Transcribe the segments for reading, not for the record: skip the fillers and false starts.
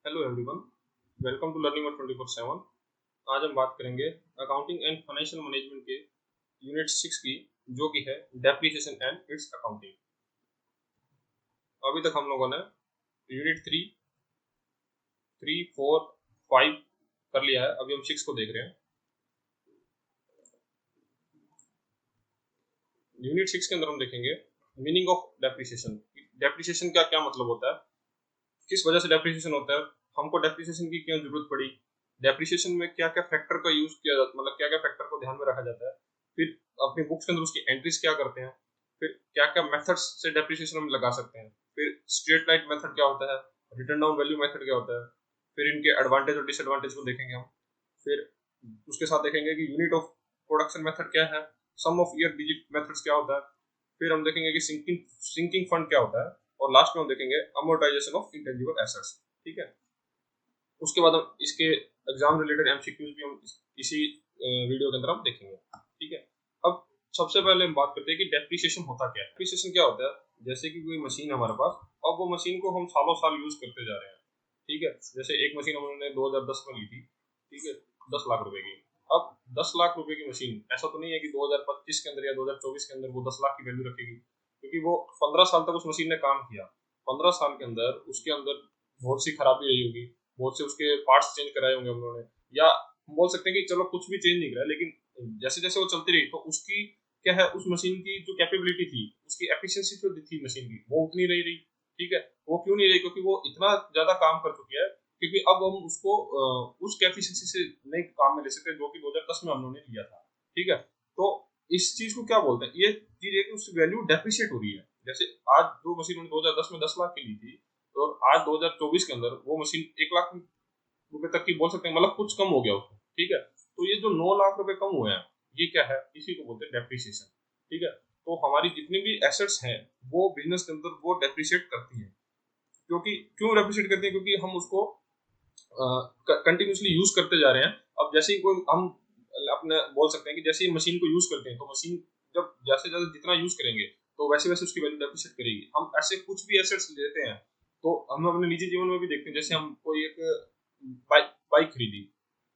Hello everyone, welcome to learning 24/7। आज हम बात करेंगे अकाउंटिंग एंड फाइनेंशियल मैनेजमेंट के यूनिट 6 की, जो कि है डेप्रिसिएशन एंड इट्स अकाउंटिंग। अभी तक हम लोगों ने यूनिट 3, 4, 5 कर लिया है। अभी हम 6 को देख रहे हैं। यूनिट 6 के अंदर हम देखेंगे मीनिंग ऑफ डेप्रिसिएशन। डेप्रिसिएशन का क्या मतलब होता है, किस वजह से डेप्रिसिएशन होता है, हमको डेप्रिसिएशन की क्यों जरूरत पड़ी, डेप्रिसिएशन में क्या क्या फैक्टर का यूज किया जाता है, मतलब क्या क्या फैक्टर को ध्यान में रखा जाता है, फिर अपनी बुक्स के अंदर उसकी एंट्रीज क्या करते हैं, फिर क्या क्या मेथड्स से डेप्रिसिएशन हम लगा सकते हैं, फिर स्ट्रेट लाइन मेथड क्या होता है, रिटर्न डाउन वैल्यू मेथड क्या होता है, फिर इनके एडवांटेज और डिसएडवांटेज को देखेंगे हम। फिर उसके साथ देखेंगे कि यूनिट ऑफ प्रोडक्शन मेथड क्या है, sum of year digit methods क्या होता है, फिर हम देखेंगे कि सिंकिंग फंड क्या होता है, और लास्ट में हम देखेंगे अमोर्टाइजेशन ऑफ इंटेंजिबल एसेट्स। ठीक है, उसके बाद हम इसके एग्जाम रिलेटेड एमसीक्यूज भी हम इसी वीडियो के अंदर हम देखेंगे। ठीक है, अब सबसे पहले हम बात करते हैं कि डेप्रिसिएशन होता क्या है। डेप्रिसिएशन क्या होता है, जैसे कि कोई मशीन है हमारे पास, अब वो मशीन को हम सालों साल यूज करते जा रहे हैं। ठीक है, जैसे एक मशीन हमने 2010 में ली थी। ठीक है, 10 लाख रुपए की। अब 10 लाख रुपए की मशीन, ऐसा तो नहीं है कि 2025 के अंदर या 2024 के अंदर वो 10 लाख की वैल्यू रखेगी, क्योंकि वो 15 साल तक उस मशीन ने काम किया। 15 साल के अंदर उसके अंदर बहुत सी खराबी रही होगी, बहुत से उसके पार्ट्स चेंज कराए होंगे हम लोगों ने, या हम बोल सकते हैं कि चलो कुछ भी चेंज नहीं करा, लेकिन जैसे जैसे वो चलती रही तो उसकी क्या है, उस मशीन की जो कैपेबिलिटी थी, उसकी एफिशिएंसी जो थी मशीन की, वो उतनी नहीं रही। ठीक है, वो क्यों नहीं रही, क्योंकि वो इतना ज्यादा काम कर चुकी है, क्योंकि अब हम उसको उस कैपेसिटी से नहीं काम में ले सकते जो कि 2010 में हम लोगों ने लिया था। ठीक है, तो इस चीज को क्या बोलते हैं, ये चीज है कि उसकी वैल्यू डेप्रिशिएट हो रही है। जैसे आज जो मशीन हमने 2010 में 10 लाख की ली थी, और आज 2024 के अंदर वो मशीन 1 लाख रुपए तक की बोल सकते हैं, मतलब कुछ कम हो गया उसको। ठीक है, तो ये जो 9 लाख रुपए कम हुए हैं, ये क्या है, इसी को बोलते हैं डेप्रिसिएशन। ठीक है, तो हमारी जितनी भी एसेट्स हैं वो बिजनेस के अंदर वो डेप्रिशिएट करती हैं। क्योंकि क्यों डेप्रिशिएट करती हैं, क्योंकि हम उसको कंटिन्यूसली यूज करते जा रहे हैं। अब जैसे ही कोई हम अपने बोल सकते हैं कि जैसे ही मशीन को यूज करते हैं, तो मशीन जब जैसे जैसे जितना यूज करेंगे तो वैसे वैसे उसकी वैल्यू डेप्रिशिएट करेगी। हम ऐसे कुछ भी एसेट्स लेते हैं, तो हम अपने निजी जीवन में भी देखते हैं। जैसे हम कोई एक बाइक बाइक खरीदी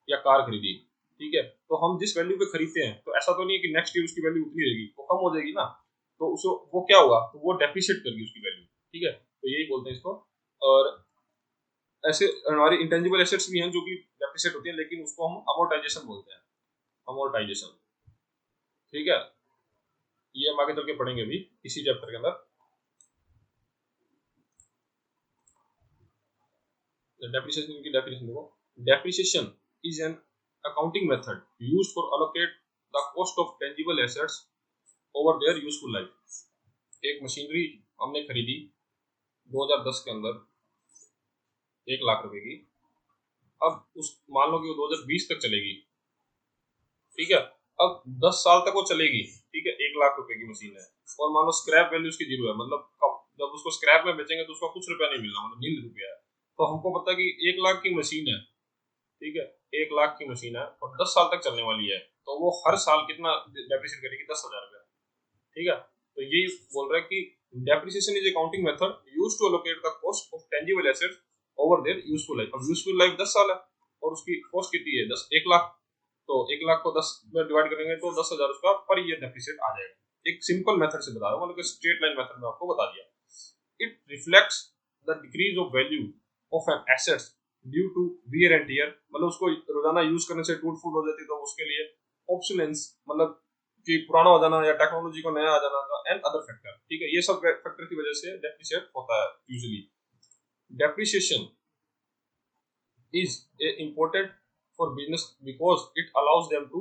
या कार खरीदी, ठीक है, तो हम जिस वैल्यू पे खरीदते हैं, तो ऐसा तो नहीं है कि नेक्स्ट ईयर उसकी वैल्यू उतनी रहेगी, वो कम हो जाएगी ना। तो उसको वो क्या होगा, तो वो डेप्रिशिएट करेगी उसकी वैल्यू। ठीक है, तो यही बोलते हैं इसको। और ऐसे हमारी इंटेंजिबल एसेट्स भी हैं जो कि डेप्रिशिएट होती हैं, लेकिन उसको हम अमोर्टाइजेशन बोलते हैं, अमोर्टाइजेशन। ठीक है, ये हम आगे चल के पढ़ेंगे अभी इसी चैप्टर के अंदर। डेप्रिसिएशन की डेफिनेशन देखो, depreciation is an accounting method used for allocate the cost of tangible assets over their useful life. एक मशीनरी हमने खरीदी 2010 के अंदर 1 लाख रुपए की। अब उस मान लो कि वो 2020 तक चलेगी। ठीक है, अब 10 साल तक वो चलेगी। ठीक है, 1 लाख रुपए की मशीन है, और मान लो स्क्रैप वैल्यू उसकी 0 है, मतलब जब उसको स्क्रैप में बेचेंगे तो उसका कुछ रुपया नहीं मिलना, मतलब 0 रुपया है। तो हमको पता है कि 1 लाख की मशीन है। ठीक है, 1 लाख की मशीन है और 10 साल तक चलने वाली है, तो वो हर साल कितना डेप्रिसिएट करेगी, 10,000 रुपया। ठीक है, तो यही बोल रहा है कि depreciation is accounting method used to allocate the cost of tangible assets over their useful life. अब यूजफुल लाइफ 10 साल है, और उसकी कॉस्ट कितनी है, 1 लाख। तो 1 लाख को 10 में डिवाइड करेंगे तो 10,000 उसका पर ईयर डेप्रिसिएट आ जाएगा। एक सिंपल मेथड से बता रहा हूँ, मतलब स्ट्रेट लाइन मेथड में आपको बता दिया। It reflects the decrease of value of an assets due to wear and tear, मतलब उसको रोजाना यूज करने से टूट फूट हो जाती है, तो उसके लिए ऑब्सोलेंस, मतलब कि पुराना हो जाना या टेक्नोलॉजी को नया आ जाना का, एंड अदर फैक्टर। ठीक है, ये सब फैक्टर की वजह से डेप्रिसिएट होता है usually. Depreciation is important for business because it allows them to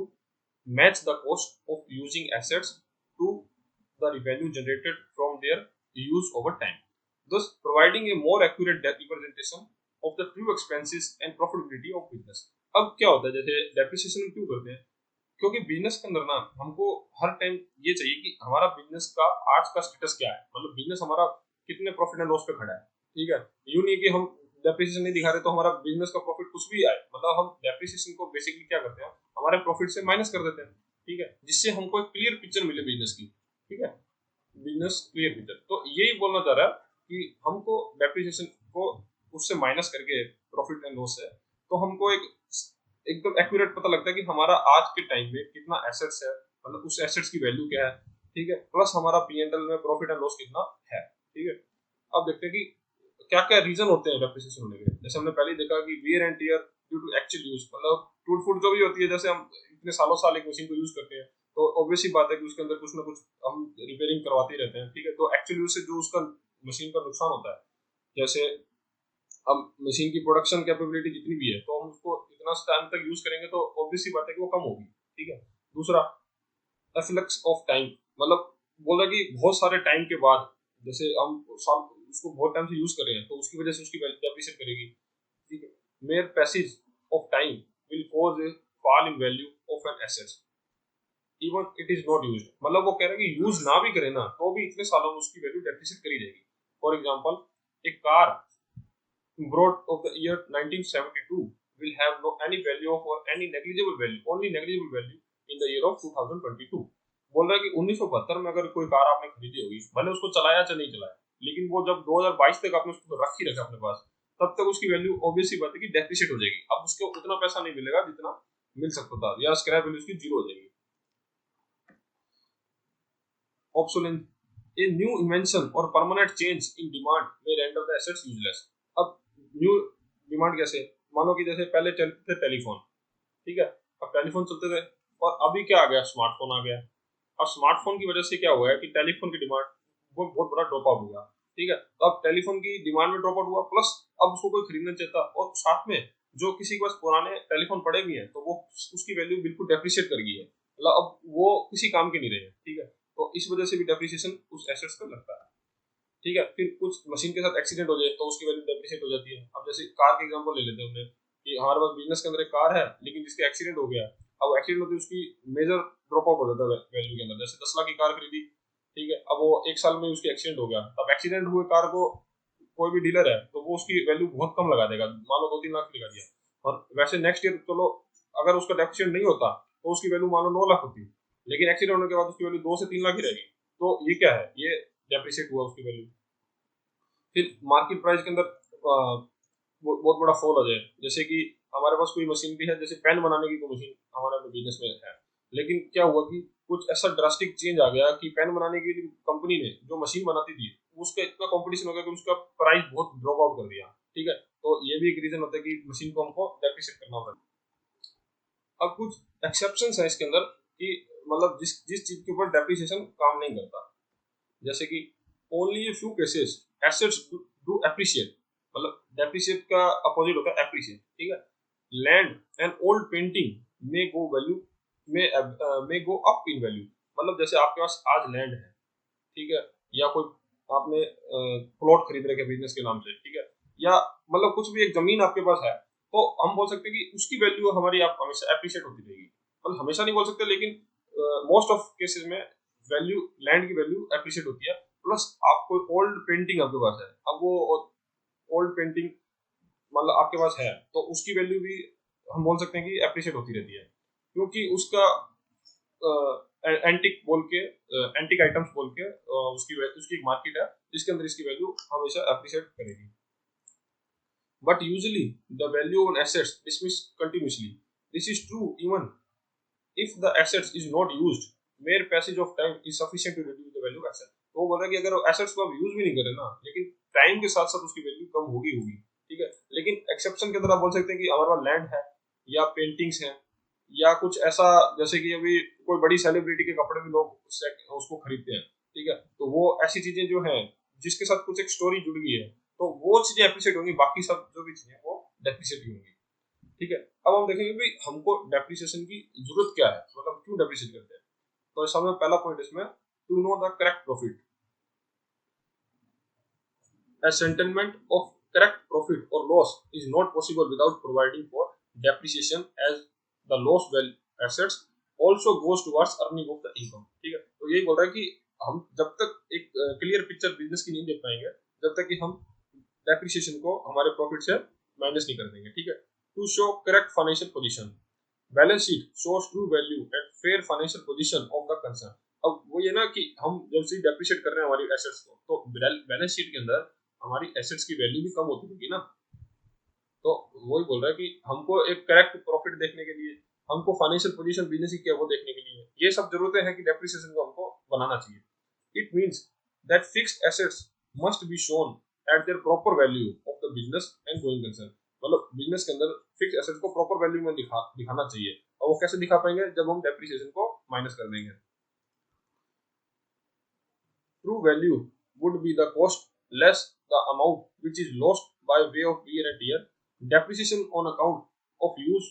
match the cost of using assets to the revenue generated from their use over time, thus providing a more accurate representation of the true expenses and profitability of business. अब क्या होता है, जैसे depreciation क्यों करते हैं, क्योंकि business के अंदर ना हमको हर टाइम ये चाहिए कि हमारा बिजनेस का आज का स्टेटस क्या है, मतलब बिजनेस हमारा कितने प्रॉफिट एंड लॉस पे खड़ा है। ठीक है, यूं नहीं कि हम डेप्रिसिएशन नहीं दिखा रहे तो हमारा बिजनेस का प्रॉफिट कुछ भी आए, मतलब हम डेप्रिसिएशन को बेसिकली क्या करते हैं, हमारे प्रॉफिट से माइनस कर देते हैं। ठीक है, जिससे हमको एक क्लियर पिक्चर मिले बिजनेस की। ठीक है, बिजनेस क्लियर पिक्चर, तो यही बोलना चाह रहा है कि हमको डेप्रिसिएशन को उससे माइनस करके प्रॉफिट एंड लॉस है, तो हमको एक एकदम एक्यूरेट पता लगता है कि हमारा आज के टाइम में कितना एसेट्स है, मतलब उस एसेट्स की वैल्यू क्या है, ठीक है, प्लस हमारा P&L में प्रॉफिट एंड लॉस कितना है, ठीक है। अब देखते हैं कि क्या क्या रीजन होते हैं डेप्रिसिएशन होने के। जैसे हमने पहले ही देखा कि wear and tear due to actual use, मतलब टूट फूट जो भी होती है, जैसे हम इतने सालों साल एक मशीन को यूज करते हैं तो ऑब्वियस ही बात है कि उसके अंदर कुछ ना कुछ हम रिपेयरिंग करवाते ही रहते हैं, ठीक है। तो एक्चुअल यूज से जो उसका मशीन का नुकसान होता है, जैसे अब मशीन की प्रोडक्शन कैपेबिलिटी जितनी भी है तो हम उसको इतना टाइम तक यूज करेंगे तो ऑब्वियस ही बात है कि वो कम होगी, ठीक है। दूसरा, एफ्लक्स ऑफ टाइम, मतलब बोला कि बहुत सारे टाइम के बाद, जैसे हम साल उसको बहुत टाइम से यूज कर रहे हैं तो उसकी वजह से उसकी वैल्यू डेप्रिशिएट करेगी, ठीक है। Mayor passage of time will cause A fall in value of an asset even it is not used, मतलब वो कह रहे हैं कि यूज ना भी करें ना तो भी इतने सालों में उसकी वैल्यू डेप्रिशिएट करी जाएगी। फॉर एग्जांपल, एक car brought of the year 1972 will have no any value of or any negligible value, only negligible value in the year of 2022। बोल रहा है कि 1972 में अगर कोई कार आपने खरीदी होगी, भले उसको चलाया चाहे नहीं चलाया, लेकिन वो जब 2022 तक आपने उसको रख ही रखा अपने पास, तब तक उसकी वैल्यू ऑब्वियस ही बात है कि डेप्रिशिएट हो जाएगी। अब उसको उतना पैसा नहीं मिलेगा जितना मिल सकता था, या स्क्रैप वैल्यू उसकी जीरो हो जाएगी। Obsolescence, a new invention or permanent change in demand may render the assets useless। अब न्यू डिमांड कैसे, मानो कि जैसे पहले चलते थे टेलीफोन, ठीक है, अब टेलीफोन चलते थे और अभी क्या आ गया, स्मार्टफोन आ गया। और स्मार्टफोन की वजह से क्या हुआ है कि टेलीफोन की डिमांड वो बहुत बड़ा ड्रॉप आउट हुआ, ठीक है। तो अब टेलीफोन की डिमांड में ड्रॉप आउट हुआ, प्लस अब उसको कोई खरीदना चाहता, और साथ में जो किसी के पास पुराने टेलीफोन पड़े भी हैं तो वो उसकी वैल्यू बिल्कुल डेप्रिशिएट कर गई है, मतलब अब वो किसी काम के नहीं रहे, ठीक है। तो इस वजह से भी डेप्रिसिएशन उस एसेट्स का लगता है, ठीक है। फिर कुछ मशीन के साथ एक्सीडेंट हो जाए तो उसकी वैल्यू डेप्रिशिएट हो जाती है। अब जैसे कार के एग्जांपल ले लेते हैं हमने कि हमारे पास बिजनेस के अंदर एक कार है लेकिन जिसका एक्सीडेंट हो गया, अब एक्सीडेंट होती है उसकी मेजर ड्रॉप आउट हो जाता है वैल्यू के अंदर। जैसे 10 लाख की कार खरीदी, ठीक है, अब वो एक साल में उसकी एक्सीडेंट हो गया, तब एक्सीडेंट हुए कार को कोई भी डीलर है तो वो उसकी वैल्यू बहुत कम लगा देगा, मान लो 2-3 लाख लगा दिया। और वैसे नेक्स्ट ईयर चलो अगर उसका डेप्रिशिएट नहीं होता तो उसकी वैल्यू मान लो 9 लाख होती, लेकिन एक्सीडेंट होने के बाद उसकी वैल्यू 2 से 3 लाख ही रहेगी। तो ये क्या है, ये डेप्रिशिएट हुआ उसकी वैल्यू। फिर मार्केट प्राइस के अंदर बहुत बड़ा फॉल हो जाए, जैसे कि हमारे पास कोई मशीन भी है, जैसे पेन बनाने की कोई मशीन हमारे बिजनेस में है, लेकिन क्या हुआ कि कुछ ऐसा ड्रास्टिक चेंज आ गया कि पेन बनाने की कंपनी ने जो मशीन बनाती थी उसका इतना कंपटीशन हो गया कि उसका प्राइस बहुत ड्रॉप आउट कर दिया, ठीक है। तो ये भी एक रीजन होता है कि मशीन को हमको डेप्रिशिएट करना होता है। अब कुछ एक्सेप्शन है इसके अंदर कि मतलब जिस जिस चीज के ऊपर डेप्रिसिएशन काम नहीं करता, जैसे कि only a few cases assets do appreciate, मतलब डेप्रिशिएट का अपोजिट होता है एप्रिशिएट, ठीक है। Land and old painting may go value may go up in value, मतलब जैसे आपके पास आज लैंड है, ठीक है, या कोई आपने प्लॉट खरीद रखे बिजनेस के नाम से, ठीक है, या मतलब कुछ भी एक जमीन आपके पास है, तो हम बोल सकते हैं कि उसकी वैल्यू हमारी आप हमेशा एप्रिशिएट होती रहेगी। मतलब हमेशा नहीं बोल सकते, लेकिन मोस्ट ऑफ केसेस में वैल्यू, लैंड की वैल्यू एप्रिशिएट होती है। प्लस आप कोई ओल्ड पेंटिंग आपके पास है, अब वो ओल्ड पेंटिंग मतलब आपके पास है तो उसकी वैल्यू भी हम बोल सकते हैं कि एप्रिशिएट होती रहती है, क्योंकि उसका एंटिक बोल के, एंटिक आइटम्स बोल के उसकी एक मार्केट है जिसके अंदर इसकी वैल्यू हमेशा एप्रिशिएट करेगी। But usually the value on assets dismiss continuously, this is true even if the assets is not used, mere passage of time is sufficient to reduce the value of asset। तो वो बोल रहा है कि अगर assets को आप use भी नहीं करें ना, लेकिन टाइम के साथ साथ उसकी वैल्यू कम होगी होगी, ठीक है। लेकिन एक्सेप्शन के अंदर आप बोल सकते हैं कि हमारे पास लैंड है या पेंटिंग्स हैं या कुछ ऐसा, जैसे कि अभी कोई बड़ी सेलिब्रिटी के कपड़े भी लोग उसको खरीदते हैं, ठीक है। तो वो ऐसी चीजें जो हैं जिसके साथ कुछ एक स्टोरी जुड़ गई है तो वो चीजें एप्रिशिएट होंगी, बाकी सब जो भी चीजें वो डेप्रिशिएट होंगी, ठीक है। अब हम देखेंगे कि हमको डेप्रिसिएशन की जरूरत क्या है, मतलब क्यों डेप्रिशिएट करते हैं। तो इस समय पहला पॉइंट इसमें, to know the correct profit, ascertainment of correct profit or loss is not possible without providing for depreciation, as the loss well assets also goes towards earning of the income, ठीक है। तो यही बोल रहा है कि हम जब तक एक क्लियर पिक्चर बिजनेस की नहीं देख पाएंगे जब तक कि हम डेप्रिसिएशन को हमारे प्रॉफिट से माइनस नहीं कर देंगे, ठीक है। To show correct financial position, balance sheet shows true value and fair financial position of the concern. अब वो ये ना कि हम जब से डेप्रिशिएट कर रहे हैं हमारी एसेट्स को, तो बैलेंस शीट के अंदर हमारी एसेट्स की वैल्यू भी कम होती होगी ना, तो वही बोल रहा है कि हमको एक करेक्ट प्रॉफिट देखने के लिए, हमको फाइनेंशियल पोजीशन बिजनेस की क्या है वो देखने के लिए, ये सब जरूरतें हैं कि डेप्रिसिएशन को हमको बनाना चाहिए। It means that fixed assets must be shown eight there proper value of the business and going concern. मतलब बिजनेस के अंदर फिक्स एसेट को प्रॉपर वैल्यू में दिखाना चाहिए, और वो कैसे दिखा पाएंगे, जब हम डेप्रिसिएशन को माइनस कर देंगे। True value would be the cost less the amount which is lost by way of wear and tear, depreciation on account of use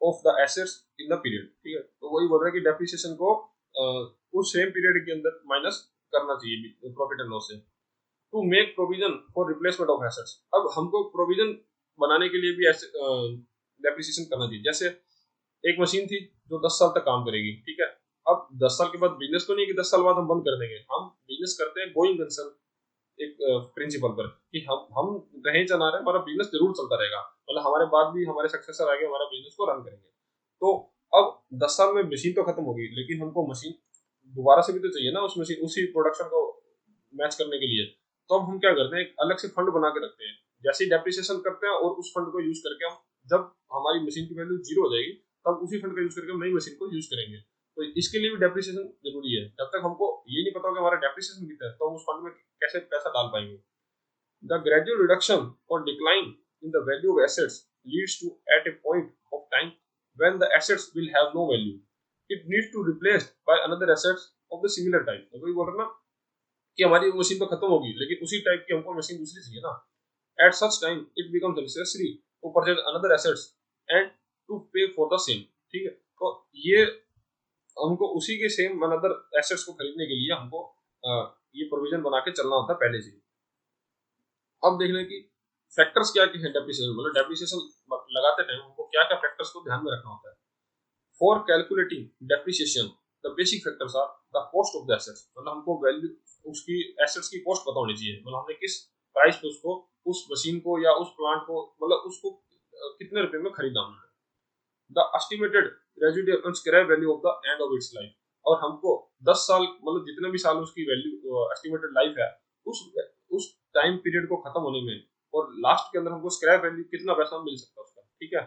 of the assets in the period। ठीक है, तो वही बोल रहा है कि डेप्रिसिएशन को उस सेम पीरियड के अंदर माइनस करना चाहिए प्रॉफिट एंड लॉस से। To make provision for replacement of assets, अब हमको प्रोविजन बनाने के लिए भी डेप्रिसिएशन करना चाहिए। जैसे एक मशीन थी जो 10 साल तक काम करेगी, ठीक है, अब 10 साल के बाद बिजनेस तो नहीं कि 10 साल बाद हम बंद कर देंगे, हम बिजनेस करते हैं गोइंग कंसर्न एक प्रिंसिपल पर, कि हम रहे चला रहे हमारा बिजनेस जरूर चलता रहेगा, मतलब हमारे बाद भी हमारे सक्सेसर आगे हमारा बिजनेस को रन करेंगे। तो अब 10 साल में मशीन तो खत्म होगी, लेकिन हमको मशीन दोबारा से भी तो चाहिए ना, उस मशीन उसी प्रोडक्शन को मैच करने के लिए। तो अब हम क्या करते हैं, एक अलग से फंड बना के रखते हैं, जैसे ही डेप्रिसिएशन करते हैं और उस फंड को यूज करके हम, जब हमारी मशीन की वैल्यू जीरो हो जाएगी, तब उसी फंड का यूज करके हम नई मशीन को यूज करेंगे। तो इसके लिए भी डेप्रिसिएशन जरूरी है। जब तक हमको ये नहीं पता होगा हमारा डेप्रिसिएशन कितना है, तो हम उस फंड में कैसे पैसा डाल पाएंगे। द ग्रेजुअल रिडक्शन और decline in the value of assets leads to at a point of time when the assets will have no value, it needs to replaced by another assets of the similar type. तो वही बोल रहा ना कि हमारी machine तो खत्म होगी, लेकिन उसी टाइप की हमको मशीन दूसरी चाहिए ना। At such time it becomes necessary to purchase another assets and to pay for the same. ठीक है, तो ये हमको उसी के सेम अनदर एसेट्स को खरीदने के लिए हमको ये प्रोविजन बना के चलना होता है पहले से। अब देख लें कि फैक्टर्स क्या क्या है डेप्रिसिएशन, मतलब डेप्रिसिएशन लगाते टाइम हमको क्या क्या फैक्टर्स को ध्यान में रखना होता है। For calculating depreciation the basic factors are the cost of the assets, मतलब हमको वैल्यू उसकी एसेट्स की कॉस्ट पता होनी चाहिए, मतलब हमने किस प्राइस पे उसको, उस मशीन को या उस प्लांट को, मतलब उसको कितने रुपए में खरीदा हमने। The estimated residual and scrap value of the end of its life, और हमको 10 साल मतलब जितने भी साल उसकी वैल्यू एस्टिमेटेड लाइफ है, उस उस टाइम पीरियड को खत्म होने में और लास्ट के अंदर हमको स्क्रैप वैल्यू कितना पैसा मिल सकता है उसका। ठीक है,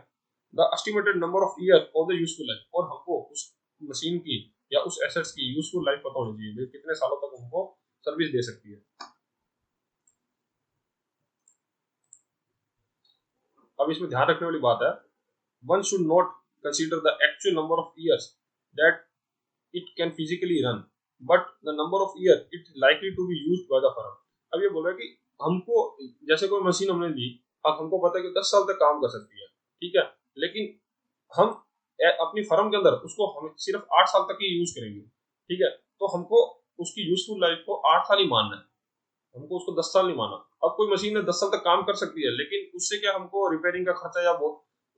the estimated number of year of the useful life, और हमको उस मशीन की या उस एसेट्स की यूजफुल लाइफ पता होनी चाहिए, कितने सालों तक हमको सर्विस दे सकती है। अब इसमें ध्यान रखने वाली बात है, one should not consider the actual number of years that it can physically run, but the number of years it is likely to be used by the firm। अब ये बोल रहा है कि हमको जैसे कोई मशीन हमने ली, अब हमको पता है कि 10 साल तक काम कर सकती है, ठीक है, लेकिन हम अपनी फर्म के अंदर उसको हम सिर्फ 8 साल तक ही यूज करेंगे। ठीक है, तो हमको उसकी यूजफुल लाइफ को 8 साल ही मानना है, हमको उसको 10 साल नहीं माना। अब कोई मशीन है 10 साल तक काम कर सकती है, लेकिन उससे क्या हमको रिपेयरिंग का खर्चा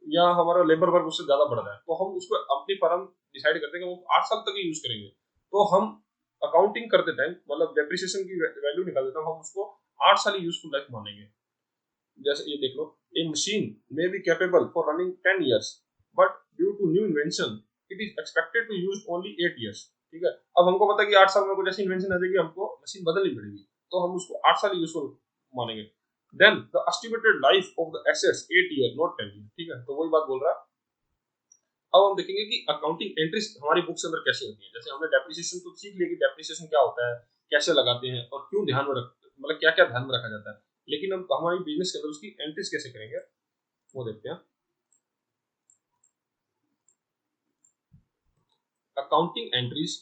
या हमारा लेबर वर्क उससे ज्यादा बढ़ रहा है, तो हम उसको अपनी फर्म डिसाइड करते हैं कि वो 8 साल तक ही यूज करेंगे। तो हम अकाउंटिंग करते टाइम मतलब डेप्रिसिएशन की वैल्यू निकालते टाइम हम उसको 8 साल ही यूजफुल लाइफ मानेंगे। जैसे ये देख लो, a machine may be capable for running 10 years, but due to new invention it is expected to use only 8 years। ठीक है, अब हमको पता है कि 8 साल में कुछ ऐसी इन्वेंशन आ जाएगी, हमको मशीन बदलनी पड़ेगी, तो हम उसको 8 साल यूजफुल मानेंगे। Then the estimated life of the assets 8 year not 10 year। ठीक है, तो वही बात बोल रहा है। अब हम देखेंगे कि अकाउंटिंग एंट्रीज हमारी बुक के अंदर कैसे होती है। जैसे हमने डेप्रिसिएशन तो सीख लिया कि डेप्रिसिएशन क्या होता है, कैसे लगाते हैं और क्यों ध्यान में रख, मतलब क्या क्या ध्यान में रखा जाता है, लेकिन हम हमारी बिजनेस के अंदर उसकी एंट्रीज कैसे करेंगे वो देखते हैं। Accounting entries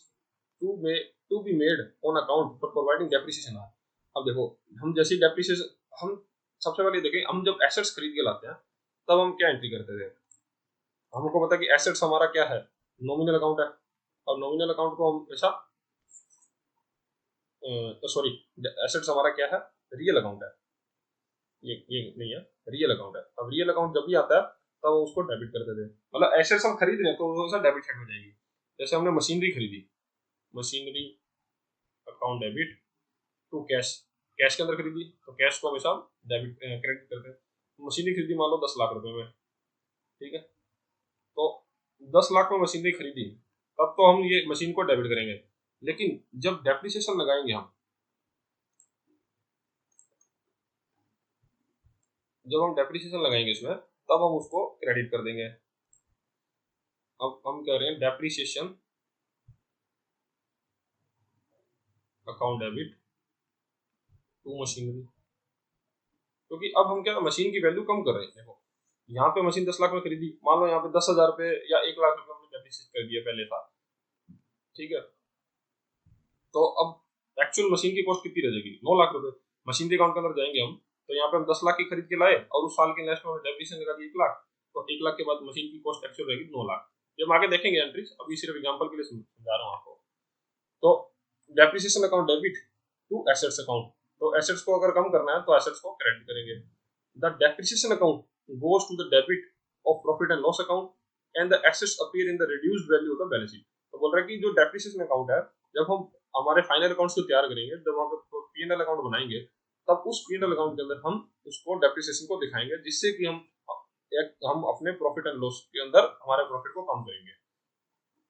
to be made on account for providing depreciation are. अब देखो, हम जैसे डेप्रिसिएशन, हम सबसे पहले देखें, हम जब एसेट्स खरीद के लाते हैं तब हम क्या एंट्री करते थे। हमको पता है कि एसेट्स हमारा क्या है, नॉमिनल अकाउंट है, और नॉमिनल अकाउंट को हम हमेशा सॉरी, एसेट्स हमारा क्या है, रियल अकाउंट है, ये नहीं है, रियल अकाउंट है। अब रियल अकाउंट जब भी आता है तब हम उसको डेबिट करते थे, मतलब एसेट्स हम खरीद रहे हैं तो हमेशा डेबिट साइड में जाएगी। जैसे हमने मशीनरी खरीदी, machinery account debit to cash, cash के अंदर खरीदी तो कैश को हमेशा डेबिट क्रेडिट करते हैं। मशीनरी खरीदी मान लो 10 लाख रुपए में, ठीक है, तो 10 लाख में मशीनरी खरीदी, तब तो हम ये मशीन को डेबिट करेंगे, लेकिन जब डेप्रिसिएशन लगाएंगे हम, जब हम डेप्रिसिएशन लगाएंगे इसमें तब हम उसको क्रेडिट कर देंगे। अब हम कह रहे हैं depreciation account debit to machinery, क्योंकि अब हम क्या मशीन की वैल्यू कम कर रहे हैं। देखो यहाँ पे मशीन 10 लाख में खरीदी, मान लो यहाँ पे 10,000 रुपए या 1 लाख रुपए हमने डेप्रिसिएट कर दिया पहले साल, ठीक है। तो अब एक्चुअल मशीन की कॉस्ट कितनी रह जाएगी, 9 लाख रुपए। मशीनरी अकाउंट के अंदर जाएंगे हम, तो यहाँ पे हम 10 लाख की खरीद के लाए और उस साल के लास्ट में डेप्रिसिएशन लगा दिया 1 लाख, तो 1 लाख के बाद मशीन की कॉस्ट एक्चुअल रहेगी 9 लाख। ये हम आगे देखेंगे एंट्रीज, अभी सिर्फ एग्जांपल के लिए समझा रहा हूँ आपको। तो depreciation account debit to assets account, तो एसेट्स को अगर कम करना है तो एसेट्स को क्रेडिट करेंगे। The depreciation account goes to the debit of profit and loss account and the assets appear in the reduced value of the balance sheet. तो बोल रहा है कि जो डेप्रिसिएशन अकाउंट है, जब हम हमारे फाइनल अकाउंट्स को तैयार करेंगे, जब वहां पे पी&एल अकाउंट बनाएंगे, तब उस पी&एल अकाउंट के अंदर हम उसको डेप्रिसिएशन को दिखाएंगे, जिससे कि हम अपने प्रॉफिट एंड लॉस के अंदर हमारे प्रॉफिट को कम करेंगे,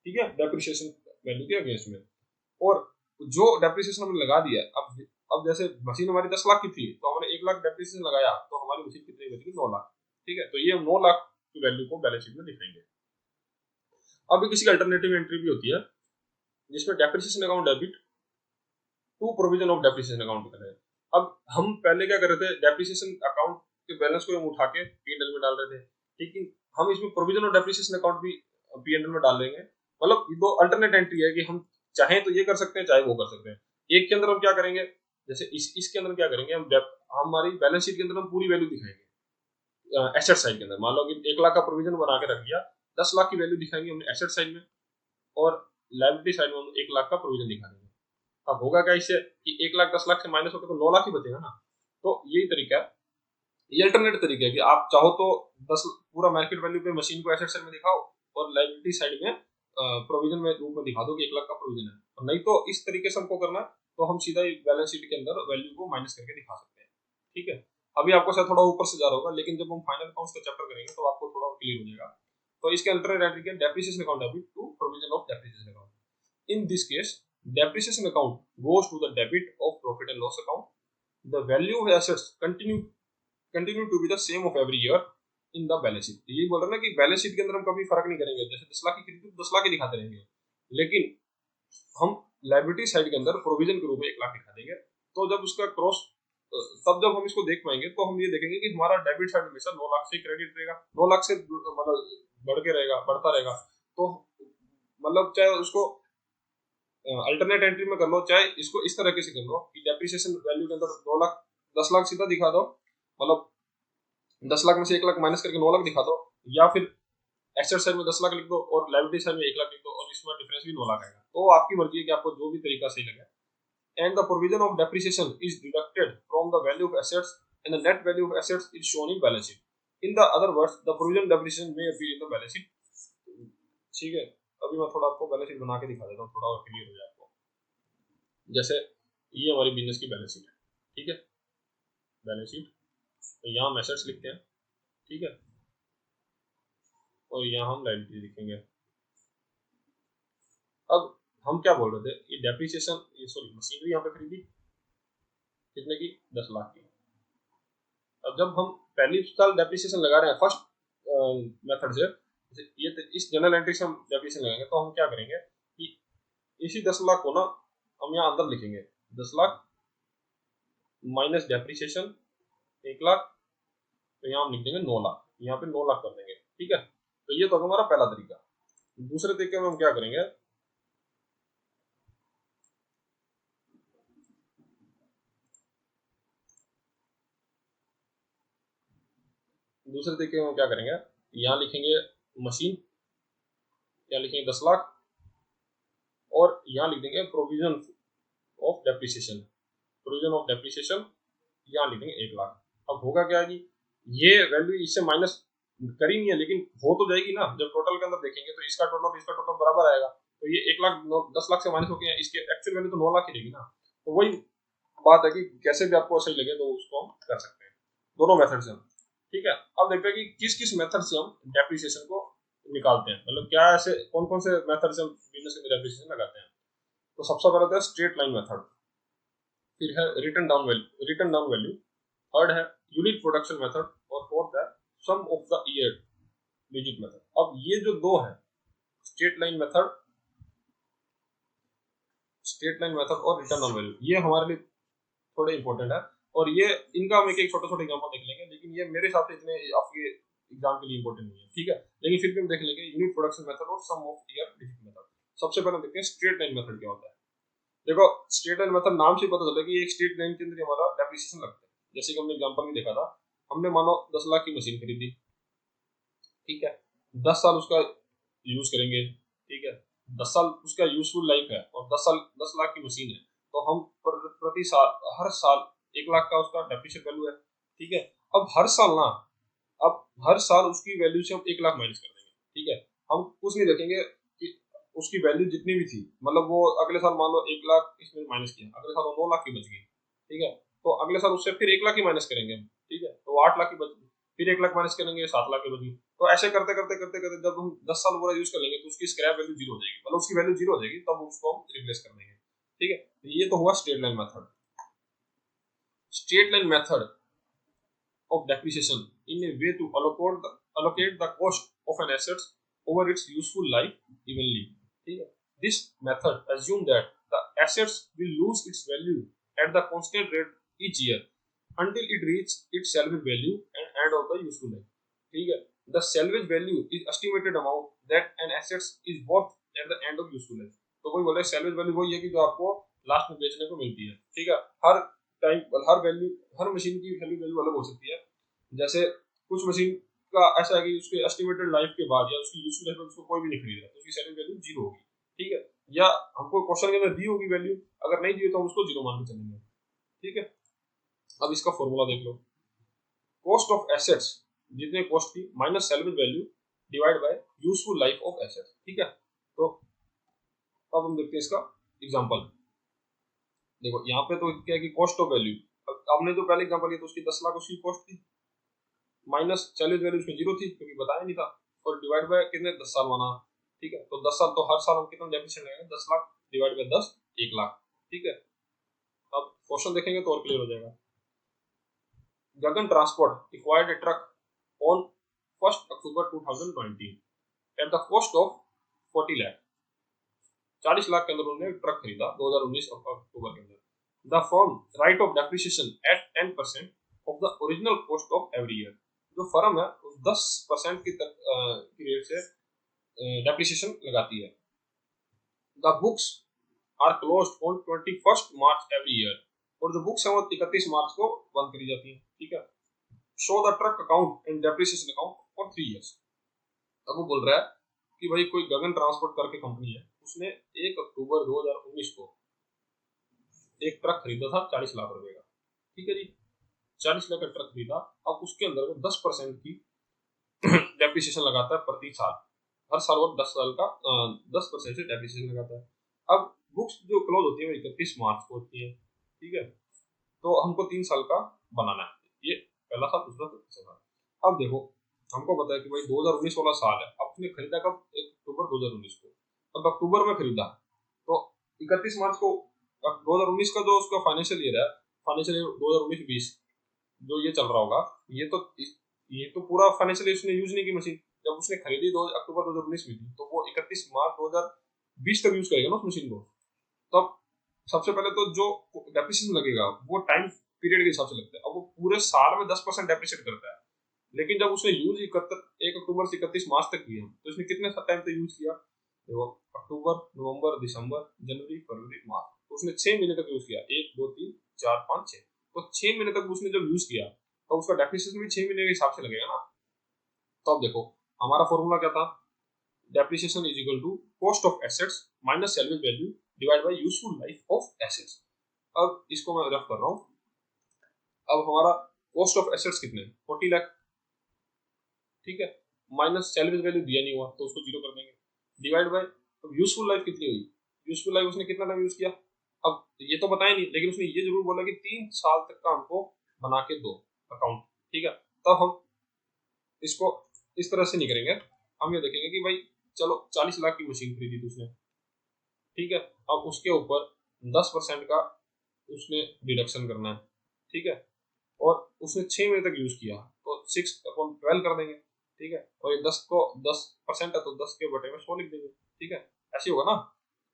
ठीक है, डेप्रिसिएशन वैल्यू के अगेंस्ट में। और जो डेप्रिसिएशन हमने लगा दिया, अब जैसे मशीन हमारी 10 लाख की थी, तो हमने 1 लाख डेप्रिसिएशन लगाया, तो हमारी मशीन कितनी बचेगी, 9 लाख, ठीक है। तो ये हम 9 लाख की वैल्यू को बैलेंस शीट में दिखाएंगे। अब किसी की अल्टरनेटिव एंट्री भी होती है जिसमें depreciation account debit to provision of depreciation account कर रहे हैं। अब हम पहले क्या कर रहे थे, डेप्रिसिएशन अकाउंट के बैलेंस को हम उठा के पी&एल में डाल रहे थे, लेकिन हम इसमें प्रोविजन ऑफ डेप्रिसिएशन अकाउंट भी पी&एल में डाल देंगे। मतलब दो अल्टरनेट एंट्री है कि हम चाहे तो ये कर सकते हैं, चाहे वो कर सकते हैं। एक के अंदर हम क्या करेंगे, जैसे इसके अंदर क्या करेंगे, हम हमारी बैलेंस शीट के अंदर हम पूरी वैल्यू दिखाएंगे एसेट साइड के अंदर। मान लो कि 1 लाख का प्रोविजन बना के रख दिया, 10 लाख की वैल्यू दिखाएंगे हमने एसेट साइड में, और लायबिलिटी साइड में हम 1 लाख का प्रोविजन दिखा देंगे। अब होगा क्या इससे कि 1 लाख 10 लाख से माइनस होकर तो 9 लाख ही बचेगा ना। तो यही तरीका है, ये अल्टरनेट तरीका है कि आप चाहो तो 10 पूरा मार्केट वैल्यू पे मशीन को एसेट साइड में दिखाओ और लायबिलिटी साइड में प्रोविजन में रूप में दिखा दो कि 1 लाख का प्रोविजन है। और नहीं तो इस तरीके से हमको करना है, तो हम सीधा बैलेंस शीट के अंदर वैल्यू को माइनस करके दिखा सकते हैं, ठीक है। अभी आपको शायद थोड़ा ऊपर से जा रहा होगा, लेकिन जब हम फाइनल अकाउंट्स का चैप्टर करेंगे तो आपको थोड़ा क्लियर हो जाएगा। तो इसके अल्टरनेट एंट्री के depreciation account debit to provision of depreciation account. In this case depreciation account goes to the debit of profit and loss account. The value of assets continue to be the same of every year in the balance sheet। यही बोल रहे हैं ना कि balance sheet के अंदर हम कभी फर्क नहीं करेंगे, जैसे 10 लाख की खरीदी तो 10 लाख ही दिखाते रहेंगे, लेकिन हम लायबिलिटी साइड के अंदर प्रोविजन के रूप में 1 लाख दिखा देंगे। तो जब उसका क्रॉस, तब जब हम इसको देख पाएंगे तो हम ये देखेंगे कि हमारा डेबिट साइड हमेशा 9 लाख से क्रेडिट रहेगा, 9 लाख से मतलब बढ़ के रहेगा, बढ़ता रहेगा। तो मतलब चाहे उसको अल्टरनेट एंट्री में कर लो, चाहे इसको इस तरह से कर लो कि डेप्रिसिएशन वैल्यू के अंदर 2 लाख 10 लाख सीधा दिखा दो, मतलब 10 लाख में से 1 लाख माइनस करके 9 लाख दिखा दो, या फिर एसेट साइड में 10 लाख लिख दो और लायबिलिटी साइड में 1 लाख लिख दो और इसमें डिफरेंस भी 9 लाख आएगा। तो आपकी मर्जी है कि आपको जो भी तरीका सही लगे। And the provision of depreciation is deducted from the value of assets and the net value of assets is shown in balance sheet. In the other words the provision depreciation may appear in the balance sheet, ठीक है। अभी मैं थोड़ा आपको balance sheet बना के दिखा देता हूँ, थोड़ा और क्लियर हो जाए आपको। जैसे ये हमारी बिजनेस की बैलेंस शीट है, ठीक है, बैलेंस शीट। तो यहाँ हम एसेट्स लिखते हैं, ठीक है, और यहाँ हम लायबिलिटी लिखेंगे। अब हम क्या बोल रहे थे, ये डेप्रिसिएशन, ये सॉरी मशीनरी यहाँ पे खरीदी कितने की, 10 लाख की। अब जब हम पहली साल डेप्रिसिएशन लगा रहे हैं फर्स्ट मेथड से, ये इस जनरल एंट्री से हम डेप्रिसिएशन लगाएंगे, तो हम क्या करेंगे कि इसी 10 लाख को ना हम यहाँ अंदर लिखेंगे, 10 लाख माइनस डेप्रिसिएशन 1 लाख, तो यहाँ हम लिख देंगे 9 लाख, यहाँ पे 9 लाख कर देंगे, ठीक है। तो ये तो हमारा पहला तरीका। दूसरे तरीके में हम क्या करेंगे, दूसरे तरीके में हम क्या करेंगे, यहाँ लिखेंगे मशीन, यहाँ लिखेंगे 10 लाख और यहाँ लिख देंगे provision of depreciation, provision of depreciation यहाँ लिख देंगे 1 लाख। अब होगा क्या जी, ये वैल्यू इससे माइनस करी नहीं है, लेकिन हो तो जाएगी ना। जब टोटल के अंदर देखेंगे तो इसका टोटल बराबर आएगा, तो ये 1 लाख 10 लाख से माइनस हो गया, इसके एक्चुअल वैल्यू तो 9 लाख ही रहेगी ना। तो वही बात है कि कैसे भी आपको सही लगे तो उसको हम कर सकते हैं, दोनों मेथड से हम, ठीक है। अब देखते हैं कि किस किस मेथड से हम डेप्रिसिएशन को निकालते हैं, मतलब क्या ऐसे कौन कौन से मेथड से हम बिजनेस के डेप्रिसिएशन लगाते हैं। तो सबसे पहले होता है स्ट्रेट लाइन मेथड, फिर है रिटर्न डाउन वैल्यू, थर्ड है unit production method, sum of the year digit method. अब ये जो दो है, स्ट्रेट लाइन मेथड और रिटर्न ऑन वैल्यू, ये हमारे लिए थोड़े इंपॉर्टेंट है, और ये इनका हम एक छोटा छोटा एग्जांपल देख लेंगे, लेकिन ये मेरे हिसाब से इतने आपके एग्जाम के लिए इंपॉर्टेंट नहीं है, ठीक है, लेकिन फिर भी हम देख लेंगे यूनिट प्रोडक्शन मेथड और सम ऑफ ईयर डिजिट मेथड। सबसे पहले देखते हैं स्ट्रेट लाइन मेथड क्या होता है। देखो स्ट्रेट लाइन मेथड नाम से पता चलता है कि एक स्ट्रेट लाइन के अंदर हमारा डेप्रिसिएशन लगता है। जैसे कि हमने एग्जांपल में देखा था, हमने मानो 10 लाख की मशीन खरीदी, ठीक है, 10 साल उसका यूज करेंगे, ठीक है, 10 साल उसका यूजफुल लाइफ है, और 10 लाख की मशीन है, तो हम प्रति साल हर साल 1 लाख का उसका डेप्रिसिएशन वैल्यू है, ठीक है। अब हर साल उसकी वैल्यू से हम 1 लाख माइनस कर देंगे, ठीक है। हम कुछ नहीं देखेंगे कि उसकी वैल्यू जितनी भी थी, मतलब वो अगले साल मान लो 1 लाख इसमें माइनस किया, अगले साल वो 9 लाख की बच गई, ठीक है, तो अगले साल उससे फिर 1 लाख की माइनस करेंगे हम, ठीक है, तो 8 लाख की बच गई, फिर 1 लाख माइनस करेंगे, 7 लाख की बच गई। तो ऐसे करते करते करते करते जब हम 10 साल पूरा यूज कर लेंगे तो उसकी स्क्रैप वैल्यू जीरो हो जाएगी, मतलब उसकी वैल्यू जीरो हो जाएगी, तब उसको हम रिप्लेस कर देंगे, ठीक है। ये तो हुआ straight line method. Straight line method of depreciation in a way to allocate the cost of an asset over its useful life evenly. ठीक है? This method assumes that the assets will lose its value at the constant rate each year until it reaches its salvage value and end of the useful life. ठीक है? The salvage value is estimated amount that an asset is worth at the end of useful life. तो वही बोले salvage value वही है कि जो आपको लास्ट में बेचने को मिलती है, ठीक है। हर टाइम हर वैल्यू, हर मशीन की वैल्यू अलग हो सकती है। जैसे कुछ मशीन का ऐसा है कि उसके एस्टिमेटेड लाइफ के बाद या उसकी यूजफुल लाइफ में उसको कोई भी नहीं खरीद रहा, तो उसकी सेलिंग वैल्यू जीरो होगी, ठीक है। या हमको क्वेश्चन के अंदर दी होगी वैल्यू, अगर नहीं दी तो हम उसको जीरो मान के चलेंगे, ठीक है। अब इसका फॉर्मूला देख लो, कॉस्ट ऑफ एसेट्स जितने कॉस्ट थी minus salvage value divide by useful life of assets, ठीक है। तो अब हम देखते हैं इसका एग्जांपल। देखो यहाँ पे तो क्या है कि कॉस्ट ऑफ वैल्यू, आपने जो पहले एग्जांपल लिया तो उसकी 10 लाख उसकी कॉस्ट थी, माइनस सेल्वेज वैल्यू उसमें जीरो थी क्योंकि बताया नहीं था, और डिवाइड बाय कितने 10 साल माना, ठीक है। तो 10 साल तो हर साल हम कितना डेप्रिसिएशन लगेगा, 10 लाख डिवाइड बाय 10 1 लाख, ठीक है। अब क्वेश्चन देखेंगे तो और क्लियर हो जाएगा। Gagan transport acquired a truck on 1st October 2020 at the cost of 40 lakh, 40 lakh के अंदर उन्होंने ट्रक खरीदा 2019 अक्टूबर के अंदर। The firm write off depreciation at 10% of the original cost of every year. जो फर्म है उस 10% की रेट से डेप्रिसिएशन लगाती है। The books are closed on 21 March every year, और जो बुक्स है वो 31 मार्च को बंद करी जाती है, ठीक है। Show the truck account and depreciation account for 3 years. अब वो बोल रहा है कि भाई कोई गगन ट्रांसपोर्ट करके कंपनी है, उसने 1 अक्टूबर 2019 को एक ट्रक खरीदा था 40 लाख रुपए का, ठीक है जी, 40 लाख का ट्रक खरीदा। अब उसके अंदर वो 10% की डेप्रिसिएशन लगाता है प्रति साल, हर साल वो 10 साल का 10% से डेप्रिसिएशन लगाता है। अब बुक्स जो क्लोज होती है वो 31 मार्च को होती है, ठीक है। तो हमको 3 साल का बनाना है, ये पहला साल, दूसरा तीसरा साल। अब देखो हमको पता है कि भाई 2019 वाला साल है, अब उसने खरीदा कब, 1 अक्टूबर 2019 को। अब अक्टूबर में खरीदा तो 31 मार्च को 2019 का जो उसका फाइनेंशियल ईयर है, फाइनेंशियल ईयर 2019-20 जो ये चल रहा होगा, ये तो पूरा फाइनेंशियल ईयर उसने यूज नहीं की मशीन। जब उसने खरीदी 2 अक्टूबर 2019 में थी, तो वो 31 मार्च 2020 तक यूज करेगा ना उस मशीन को। तब सबसे पहले तो जो डेप्रिसिएशन लगेगा वो टाइम पीरियड के हिसाब से लगता है। अब वो पूरे साल में 10% डेप्रिसिएट करता है, लेकिन जब उसने यूज 1 अक्टूबर से 31 मार्च तक किया, तो इसने कितने टाइम तक यूज किया, देखो अक्टूबर, नवंबर, दिसंबर, जनवरी, फरवरी, मार्च, तो उसने 6 महीने तक यूज किया, 1 2 3 4 5 6, तो 6 महीने तक उसने जब यूज किया तो उसका डेप्रिसिएशन भी 6 महीने के हिसाब से लगेगा ना। तो अब देखो हमारा फॉर्मूला क्या था, depreciation is equal to cost of assets minus salvage value divide by useful life of assets. अब इसको मैं रफ कर रहा हूँ। अब हमारा कॉस्ट ऑफ एसेट्स कितने, 40 लाख, ठीक है, माइनस सैल्वेज वैल्यू दिया नहीं हुआ तो उसको जीरो कर देंगे, डिवाइड बाय अब यूजफुल लाइफ कितनी हुई, यूजफुल लाइफ उसने कितना टाइम यूज किया। अब ये तो बताया नहीं, लेकिन उसने ये जरूर बोला कि 3 साल तक का हमको बना के दो अकाउंट, ठीक है। तब हम इसको इस तरह से नहीं करेंगे, हम ये देखेंगे कि भाई चलो 40 लाख की मशीन खरीदी थी उसने, ठीक है। अब उसके ऊपर 10% का उसने डिडक्शन करना है, ठीक है, और उसने 6 महीने तक यूज किया, तो 6/12 12 कर देंगे, ठीक है, और ये 10% है तो 10 के बटे में 100 लिख देंगे, ठीक है, ऐसे होगा ना,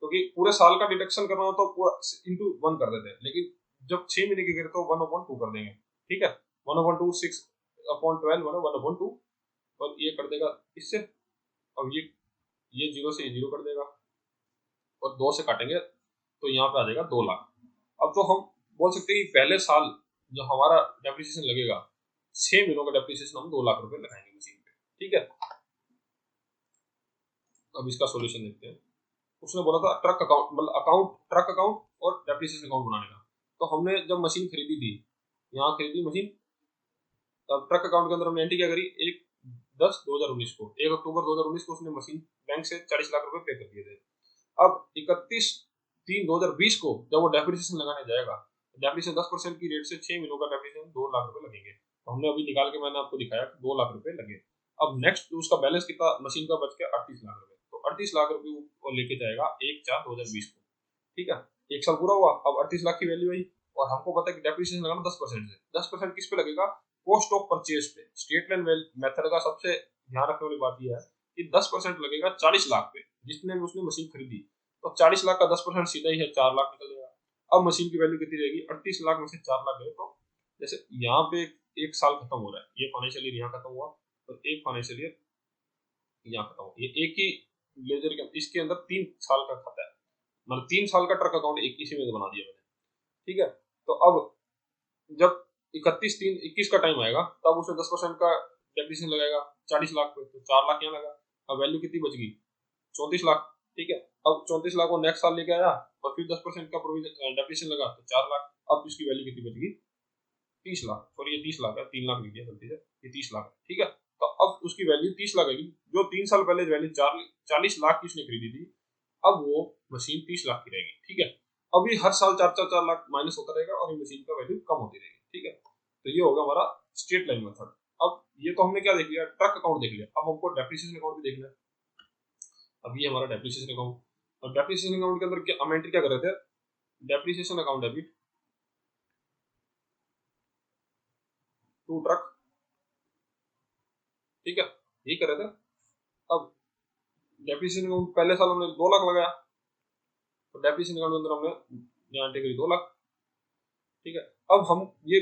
क्योंकि पूरे साल का डिडक्शन करना हो तो पूरा इंटू 1 कर देते हैं, लेकिन जब 6 महीने की करें तो 1/2 कर देंगे, ठीक है, 1/2 6/12 1/2 और ये कर देगा इससे, अब ये 0 से 0 कर देगा और 2 से काटेंगे तो यहाँ पे आ जाएगा 2 लाख। अब तो हम बोल सकते हैं कि पहले साल जो हमारा डेप्रिसिएशन लगेगा 6 महीनों का डेप्रिसिएशन हम 2 लाख रुपए लगाएंगे मशीन पे, ठीक है। अब इसका सॉल्यूशन देखते हैं। उसने बोला था ट्रक अकाउंट मतलब ट्रक अकाउंट और डेप्रिसिएशन अकाउंट बनाने का, तो हमने जब मशीन खरीदी थी, यहाँ खरीदी मशीन, तब ट्रक अकाउंट के अंदर हमने एंट्री क्या करी, 1/10/2019 को 1 अक्टूबर 2019 को उसने मशीन बैंक से 40 लाख रुपए पे कर दिए थे। अब 31/3/2020 को जब वो डेप्रिसिएशन लगाने जाएगा, डेप्रिसिएशन 10% की रेट से 6 महीनों का डेप्रिसिएशन 2 लाख रुपए लगेंगे, तो हमने अभी निकाल के मैंने आपको दिखाया 2 लाख रुपए लगे। अब नेक्स्ट उसका बैलेंस कितना मशीन का बच गया 38 लाख रुपए, तो 38 लाख रुपए वो लेके जाएगा 1/4/2020 को, ठीक है, एक साल पूरा हुआ, अब 38 लाख की वैल्यू आई, और हमको पता है कि डेप्रिसिएशन लगाना 10% से, 10% किस पे लगेगा, कॉस्ट ऑफ परचेज पे। स्ट्रेट लाइन मेथड का सबसे ध्यान रखने वाली बात यह है कि 10% लगेगा 40 लाख पे, जितने में उसने मशीन खरीदी, तो 40 लाख का 10% सीधा ही है 4 लाख निकल जाएगा। अब मशीन की वैल्यू कितनी रहेगी, 38 लाख में से 4 लाख गए, तो जैसे यहाँ पे एक साल खत्म हो रहा है, ये फाइनेंशियल ईयर यहाँ खत्म हुआ और एक फाइनेंशियल ईयर यहाँ खत्म हुआ, ये एक ही लेजर के इसके अंदर 3 साल का खाता है, मतलब 3 साल का ट्रक अकाउंट एक इसी में बना दिया मैंने, ठीक है। तो अब जब 31/3/21 का टाइम आएगा तब उसमें 10% का डेप्रिसिएशन लगाएगा 40 लाख पे, तो 4 लाख यहाँ लगा, अब वैल्यू कितनी बच गई 34 लाख, ठीक है। अब 34 लाख को नेक्स्ट साल लेके आया और फिर 10% का प्रोविजन डेप्रिसिएशन लगा तो 4 लाख, अब इसकी वैल्यू कितनी बच गई 30 लाख, सॉरी ये 30 लाख है, 3 लाख लिख दिया गलती से, ये 30 लाख है, ठीक है। तो अब उसकी वैल्यू 30 लाख आएगी, जो 3 साल पहले वैल्यू 40 लाख की उसने खरीदी थी, अब वो मशीन 30 लाख की रहेगी, ठीक है। अभी हर साल 4 लाख माइनस होता रहेगा और ये मशीन का वैल्यू कम होती रहेगी, ठीक है। तो ये होगा हमारा स्ट्रेट लाइन मेथड। अब ये तो हमने क्या देख लिया, ट्रक अकाउंट देख लिया, अब हमको डेप्रिसिएशन अकाउंट भी देखना है। अब ये हमारा डेप्रिसिएशन अकाउंट, और डेप्रिसिएशन अकाउंट के अंदर क्या हम एंट्री क्या कर रहे थे, depreciation account debit to truck, ठीक है, ये कर रहे थे। अब डेप्रिसिएशन अकाउंट पहले साल हमने 2 लाख लगाया, तो डेप्रिसिएशन अकाउंट के अंदर हमने यहाँ एंट्री करी 2 लाख, ठीक है। अब हम ये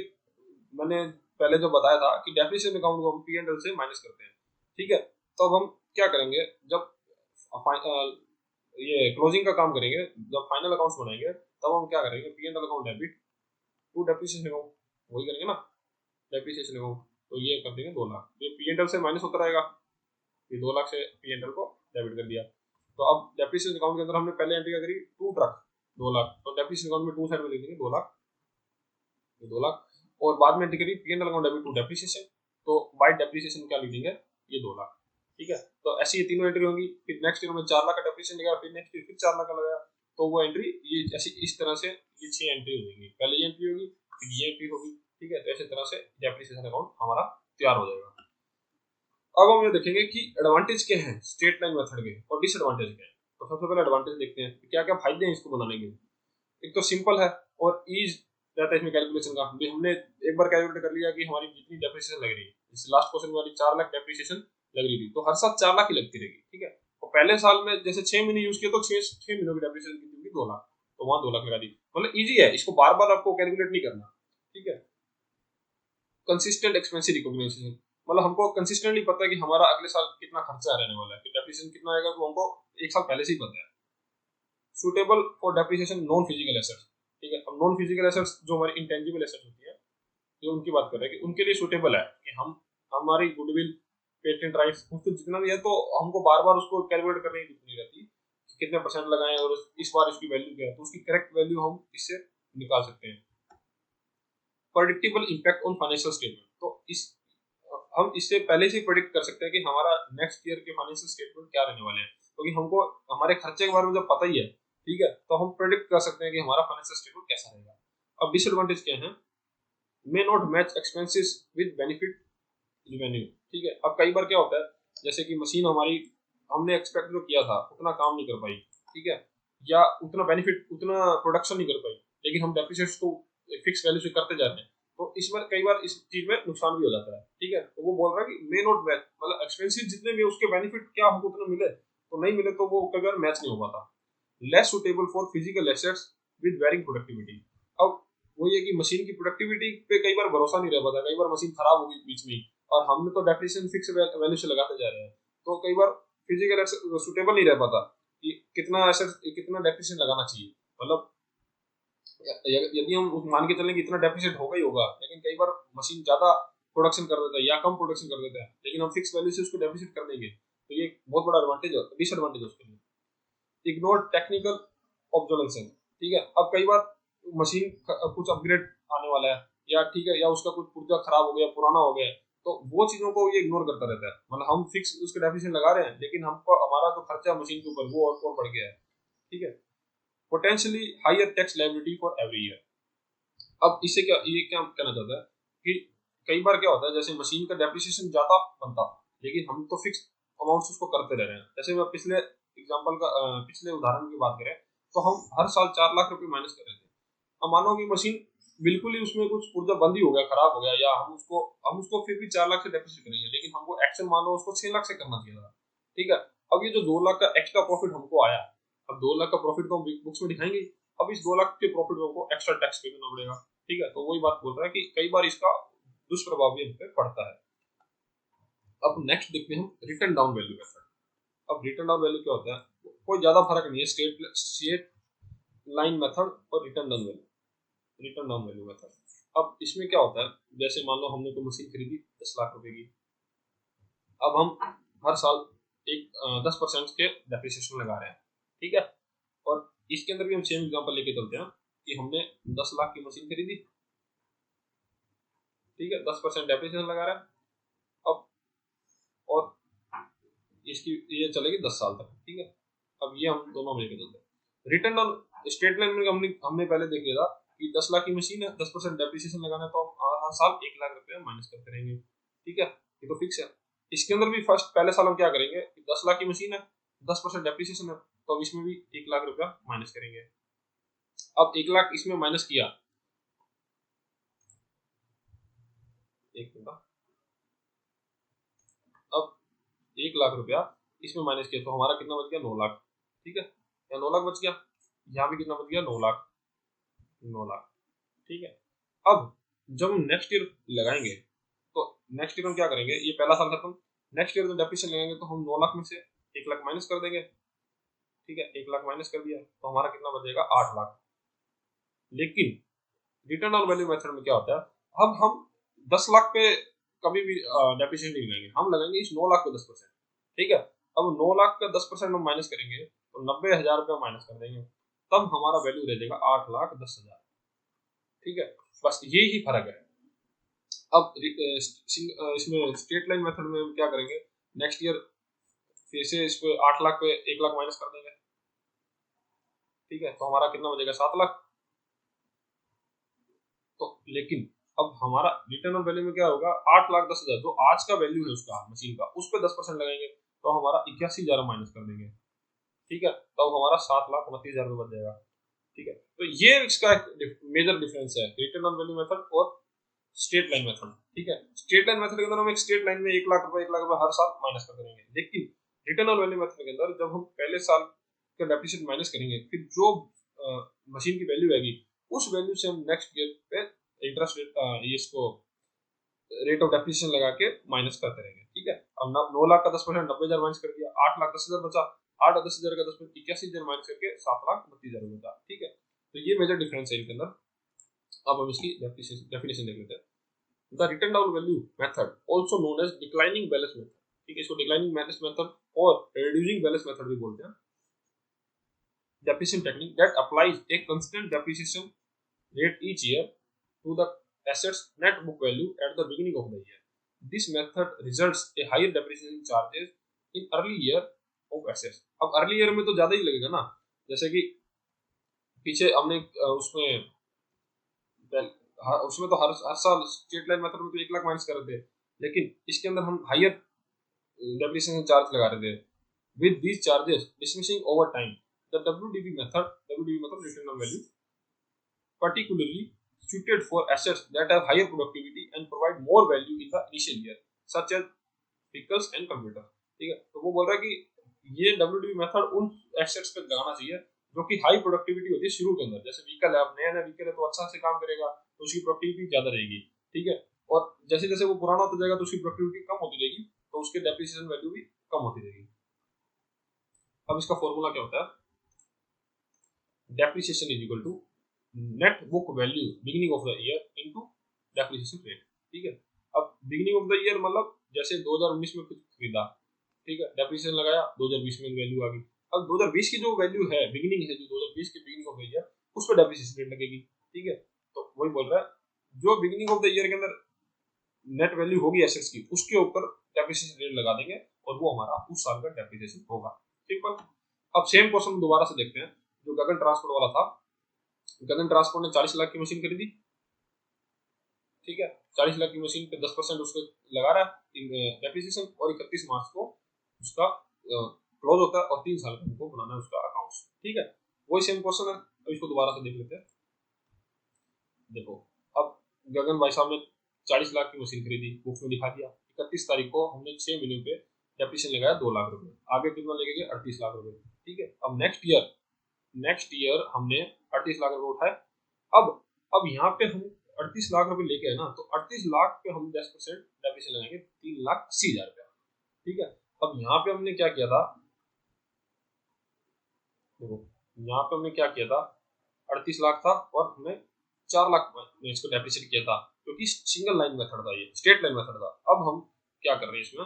मैंने पहले जो बताया था कि डेप्रिसिएशन अकाउंट को हम P&L से माइनस करते हैं, ठीक है। तो अब हम क्या करेंगे, जब ये क्लोजिंग का काम करेंगे, जब फाइनल अकाउंट्स बनाएंगे तब हम क्या करेंगे, P&L account debit to depreciation account, वही करेंगे ना डेप्रिसिएशन अकाउंट, तो ये कर देंगे 2 लाख, ये P&L से माइनस होता रहेगा, ये 2 लाख से P&L को डेबिट कर दिया। तो अब डेप्रिसिएशन अकाउंट के अंदर हमने पहले एंट्री क्या करी, टू ट्रक 2 लाख, तो डेप्रिसिएशन अकाउंट में टू साइड में लिख देंगे 2 लाख, ये 2 लाख, और बाद में एंट्री करी P&L account debit to depreciation, तो बाय डेप्रिसिएशन क्या लिख देंगे, ये 2 लाख, ठीक है। तो ऐसी ये तीनों एंट्री होंगी, फिर नेक्स्ट ईयर में 4 लाख का डेप्रिसिएशन लगाया, फिर नेक्स्ट ईयर फिर 4 लाख का लगाया, तो वो एंट्री ये ऐसी इस तरह से ये 6 एंट्री हो जाएंगी, पहले ये एंट्री होगी फिर ये एंट्री होगी, ठीक है। तो ऐसे तरह से डेप्रिसिएशन अकाउंट हमारा तैयार हो जाएगा। अब हम ये देखेंगे कि एडवांटेज क्या है स्ट्रेट लाइन मेथड के और डिसएडवांटेज क्या है। तो सबसे पहले एडवांटेज देखते हैं क्या क्या फायदे हैं इसको बनाने के। एक तो सिंपल है और ईज रहता है इसमें कैलकुलेशन का, हमने एक बार कैलकुलेट कर लिया कि हमारी जितनी डेप्रिसिएशन लग रही है, जैसे लास्ट क्वेश्चन में वाली 4 लाख डेप्रिसिएशन लग रही थी, तो हर साल 4 लाख ही लगती रहेगी, ठीक है। और पहले साल में जैसे 6 महीने यूज किए तो 6 महीनों की डेप्रिसिएशन कितनी होगी 2 लाख, तो वहां 2 लाख लगा दी, मतलब इजी है, इसको बार बार आपको कैलकुलेट नहीं करना, ठीक है। कंसिस्टेंट एक्सपेंसिव रिकॉग्निशन, मतलब हमको कंसिस्टेंटली पता है कि हमारा अगले साल कितना खर्चा रहने वाला है, कि डेप्रिसिएशन कितना आएगा तो हमको एक साल पहले से ही पता है। Suitable for depreciation non physical assets, ठीक है। अब नॉन फिजिकल एसेट्स जो हमारी इंटेंजिबल एसेट्स होती है, जो उनकी बात कर रहे हैं कि उनके लिए सुटेबल है कि हम हमारी गुडविल पेटेंट राइट्स उसको जितना भी है, तो हमको बार बार उसको कैलकुलेट करने की जरूरत नहीं रहती कि कितने परसेंट लगाएं और इस बार इसकी वैल्यू क्या है, तो उसकी करेक्ट वैल्यू हम इससे निकाल सकते हैं। Predictable impact on financial statement, तो इस हम इससे पहले से प्रेडिक्ट कर सकते हैं कि हमारा नेक्स्ट ईयर के फाइनेंशियल स्टेटमेंट क्या रहने वाले हैं, क्योंकि हमको हमारे खर्चे के बारे में जब पता ही है, ठीक है, तो हम प्रेडिक्ट कर सकते हैं कि हमारा फाइनेंशियल स्टेटमेंट कैसा रहेगा। अब डिसएडवांटेज क्या है, may not match expenses with benefit revenue, ठीक है। अब कई बार क्या होता है जैसे कि मशीन हमारी हमने एक्सपेक्ट जो किया था उतना काम नहीं कर पाई, ठीक है, या उतना बेनिफिट उतना प्रोडक्शन नहीं कर पाई, लेकिन हम डेप्रिसिएशन को फिक्स वैल्यू से करते जा रहे हैं, तो इसमें कई बार इस चीज में नुकसान भी हो जाता है, ठीक है। तो वो बोल रहा है कि मे नॉट मैच, मतलब एक्सपेंसिव जितने भी उसके बेनिफिट क्या हमको उतने मिले, तो नहीं मिले तो वो कई बार मैच नहीं हो पाता। Less suitable for physical assets with varying productivity. अब वही है कि मशीन की प्रोडक्टिविटी पे कई बार भरोसा नहीं रह पाता, कई बार मशीन खराब हो गई बीच में ही, और हमने तो डेप्रिसिएशन फिक्स वैल्यू से लगाते जा रहे हैं, तो कई बार फिजिकल सुटेबल नहीं रह पाता कि कितना एसेट कितना डेप्रिसिएशन लगाना चाहिए। मतलब यदि हम मान के चलें कि इतना डेफिसिट होगा ही होगा, लेकिन कई बार मशीन ज्यादा प्रोडक्शन कर देता है या कम प्रोडक्शन कर देता है, लेकिन हम फिक्स वैल्यू से उसको डेफिसिट कर देंगे, तो ये एक बहुत बड़ा एडवांटेज है, डिसएडवांटेज है उसके लिए। इग्नोर टेक्निकल ऑब्जर्वेशन, ठीक है। अब कई बार मशीन कुछ अपग्रेड आने वाला है, या ठीक है, या उसका कुछ पुर्जा खराब हो गया, पुराना हो गया, तो वो चीजों को ये इग्नोर करता रहता है। मतलब हम फिक्स उसके डेफिसिट लगा रहे हैं, लेकिन हमको हमारा जो खर्चा मशीन के ऊपर वो और बढ़ गया है, ठीक है। Potentially higher tax liability for every year. अब इससे क्या ये क्या कहना चाहता है कि कई बार क्या होता है, जैसे मशीन का डेप्रिसिएशन ज्यादा बनता, लेकिन हम तो फिक्स अमाउंट उसको करते रह रहे हैं। जैसे मैं पिछले एग्जांपल का पिछले उदाहरण की बात करें, तो हम हर साल 4 लाख रुपए माइनस कर रहे थे। अब मानो कि मशीन बिल्कुल ही उसमें कुछ पुर्जा बंद ही हो गया, खराब हो गया, या हम उसको फिर भी 4 लाख से डेप्रिसिएट करेंगे, लेकिन हमको एक्शन मान लो उसको 6 लाख से करना चाहिए था, ठीक है। अब ये जो 2 लाख का एक्स्ट्रा प्रॉफिट हमको आया, अब 2 लाख का प्रॉफिट तो हम बुक्स में दिखाएंगे, अब इस 2 लाख के प्रॉफिट में हमको एक्स्ट्रा टैक्स पे करना पड़ेगा, ठीक है। तो वही बात बोल रहा है कि कई बार इसका दुष्प्रभाव भी हम पे पड़ता है। अब नेक्स्ट देखते हैं हम रिटर्न डाउन वैल्यू मेथड। अब रिटर्न डाउन वैल्यू क्या होता है, कोई ज्यादा फर्क नहीं है स्ट्रेट लाइन मेथड और रिटर्न डाउन वैल्यू मेथड। अब इसमें क्या होता है, जैसे मान लो हमने कोई मशीन खरीदी 10 लाख रुपए की, अब हम हर साल एक 10% के डेप्रिसिएशन लगा रहे हैं, ठीक है। और इसके अंदर भी हम सेम एग्जांपल लेके चलते हैं कि हमने 10 लाख की मशीन खरीदी, ठीक है, 10% डेप्रिसिएशन लगा रहा है। अब और इसकी ये चलेगी 10 साल तक, ठीक है। अब ये हम दोनों मिलकर चलते हैं। रिटर्न ऑन स्टेट लाइन में हमने पहले देख लिया था कि 10 लाख की मशीन है, 10% डेप्रिसिएशन लगाना है, तो हम हर साल 1 लाख रुपए माइनस करते रहेंगे, ठीक है। ये तो फिक्स है। इसके अंदर भी फर्स्ट पहले साल हम क्या करेंगे, 10 लाख की मशीन है, 10% डेप्रिसिएशन है, तो अब इसमें भी 1 लाख रुपया माइनस करेंगे। अब 1 लाख इसमें माइनस किया, एक मिनट, अब 1 लाख रुपया इसमें माइनस किया, तो हमारा कितना बच गया, 9 लाख, ठीक है। या 9 लाख बच गया, यहाँ भी कितना बच गया, 9 लाख, 9 लाख, ठीक है। अब जब हम नेक्स्ट ईयर लगाएंगे, तो नेक्स्ट ईयर हम क्या करेंगे, ये पहला साल खत्म, नेक्स्ट ईयर में डेप्रिसिएशन लगाएंगे, तो हम 9 लाख में से 1 लाख माइनस कर देंगे, ठीक है। 1 लाख माइनस कर दिया, तो हमारा कितना बचेगा, 8 लाख। लेकिन रिटर्न ऑन वैल्यू मेथड में क्या होता है, अब हम 10 लाख पे कभी भी डेप्रिसिएशन नहीं लगाएंगे, हम लगाएंगे इस 9 लाख पे 10%, ठीक है। अब 9 लाख का 10% हम माइनस करेंगे, तो 90,000 रुपया माइनस कर देंगे, तब हमारा वैल्यू रह जाएगा 8,10,000, ठीक है। बस यही ही फर्क है। अब इसमें स्ट्रेट लाइन मेथड में हम क्या करेंगे, नेक्स्ट ईयर फिर से इस पे 8 लाख पे 1 लाख माइनस कर देंगे, ठीक है। तो हमारा कितना बचेगा, 7 लाख। तो लेकिन अब हमारा रिटर्न ऑन वैल्यू में क्या होगा, 8,10,000 जो आज का वैल्यू है उसका मशीन का, उस पर 10% लगाएंगे, तो हमारा 81,000 माइनस कर देंगे, ठीक है। तो हमारा 7,29,000 रुपये बच जाएगा, ठीक है। तो ये इसका एक मेजर डिफरेंस है रिटर्न ऑन वैल्यू मेथड और स्ट्रेट लाइन मेथड, ठीक है। स्ट्रेट लाइन मेथड के अंदर हम एक स्ट्रेट लाइन में 1 लाख रुपए हर साल माइनस कर देंगे, लेकिन रिटर्न ऑन वैल्यू मेथड के अंदर जब हम पहले साल का डेप्रिसिएशन माइनस करेंगे, फिर जो मशीन की वैल्यू आएगी, उस वैल्यू से हम नेक्स्ट ईयर पे इंटरेस्ट रेट इसको रेट ऑफ डेप्रिसिएशन लगा के माइनस करते रहेंगे, ठीक है। अब 9 लाख का 10%, 90,000 माइनस कर दिया, 8,10,000 बचा, 8,10,000 का 10% 81,000 माइनस करके 7,32,000 बचा, ठीक है। तो ये मेजर डिफरेंस है इनके अंदर। अब हम इसकी डेफिनेशन देख लेते हैं। The written down value method also known as declining balance method, ठीक है, इसको डिक्लाइनिंग बैलेंस मेथड और रिड्यूसिंग बैलेंस मेथड भी बोलते हैं। Depreciation technique that applies a constant depreciation rate each year to the asset's net book value at the beginning of the year. This method results a higher depreciation charges in early year of assets. अब early year में तो ज्यादा ही लगेगा ना, जैसे कि पीछे हमने उसमें तो हर साल स्ट्रेट लाइन मेथड में तो 1 लाख माइनस कर रहे थे, लेकिन इसके अंदर हम हायर डेप्रिसिएशन चार्ज लगा रहे थे। With these charges dismissing over time, the WDV method return on value particularly suited for assets that have higher productivity and provide more value in the initial year such as vehicles and computer। ठीक है, तो वो बोल रहा है कि ये WDV method उन एसेट्स पे लगाना चाहिए जो कि हाई प्रोडक्टिविटी होती है शुरू के अंदर। जैसे व्हीकल है, अब नया नया व्हीकल है तो अच्छा से काम करेगा तो उसकी प्रोडक्टिविटी ज्यादा रहेगी। ठीक है, और जैसे जैसे वो पुराना होता जाएगा तो उसकी प्रोडक्टिविटी कम होती रहेगी, तो उसके डेप्रिसिएशन वैल्यू भी कम होती रहेगी। अब इसका फॉर्मूला क्या होता है, depreciation is equal to net book value beginning of the year into depreciation rate. ठीक है, अब बिगिनिंग ऑफ द ईयर मतलब जैसे 2019 में कुछ खरीदा, ठीक है, डेप्रिसिएशन लगाया, 2020 में वैल्यू आ गई। अब 2020 की जो वैल्यू है, बिगिनिंग है, जो 2020 के बिगिनिंग ऑफ द ईयर, उस पर डेप्रिसिएशन रेट लगेगी। ठीक है, तो वही बोल रहा है जो बिगिनिंग ऑफ द ईयर के अंदर नेट वैल्यू होगी एसेट्स की, उसके ऊपर डेप्रिसिएशन रेट लगा देंगे और वो हमारा उस साल का डेप्रिसिएशन होगा। ठीक है, अब सेम क्वेश्चन दोबारा से देखते हैं जो गगन ट्रांसपोर्ट वाला था। गगन ट्रांसपोर्ट ने 40 लाख की मशीन खरीदी। ठीक है, 40 लाख की मशीन पे 10% उसको लगा रहा है डेप्रिसिएशन, और 31 मार्च को उसका क्लोज होता है और 3 साल का हमको बनाना है उसका अकाउंट्स। ठीक है, वही सेम क्वेश्चन है, तो इसको दोबारा से देख लेते हैं। देखो, अब गगन भाई साहब ने 40 लाख की मशीन खरीदी, बुक्स में दिखा दिया। 31 तारीख को हमने 6 महीने पे डेप्रिसिएशन लगाया 2 लाख रुपए, आगे कितना लगेगा 38 लाख रुपए। ठीक है, अब नेक्स्ट ईयर हमने 38 लाख रुपए उठाए। अब यहाँ पे हम 38 लाख रुपए लेके है ना, तो 38 लाख पे हम 10% डेप्रिसिएशन लगाएंगे, 3,80,000 रुपया। ठीक है, अब यहाँ पे हमने क्या किया था, देखो यहाँ पे हमने क्या किया था, 38 लाख था और हमने 4 लाख में इसको डेप्रिसिएट किया था, क्योंकि सिंगल लाइन मेथड था, ये स्ट्रेट लाइन मेथड था। अब हम क्या कर रहे हैं, इसमें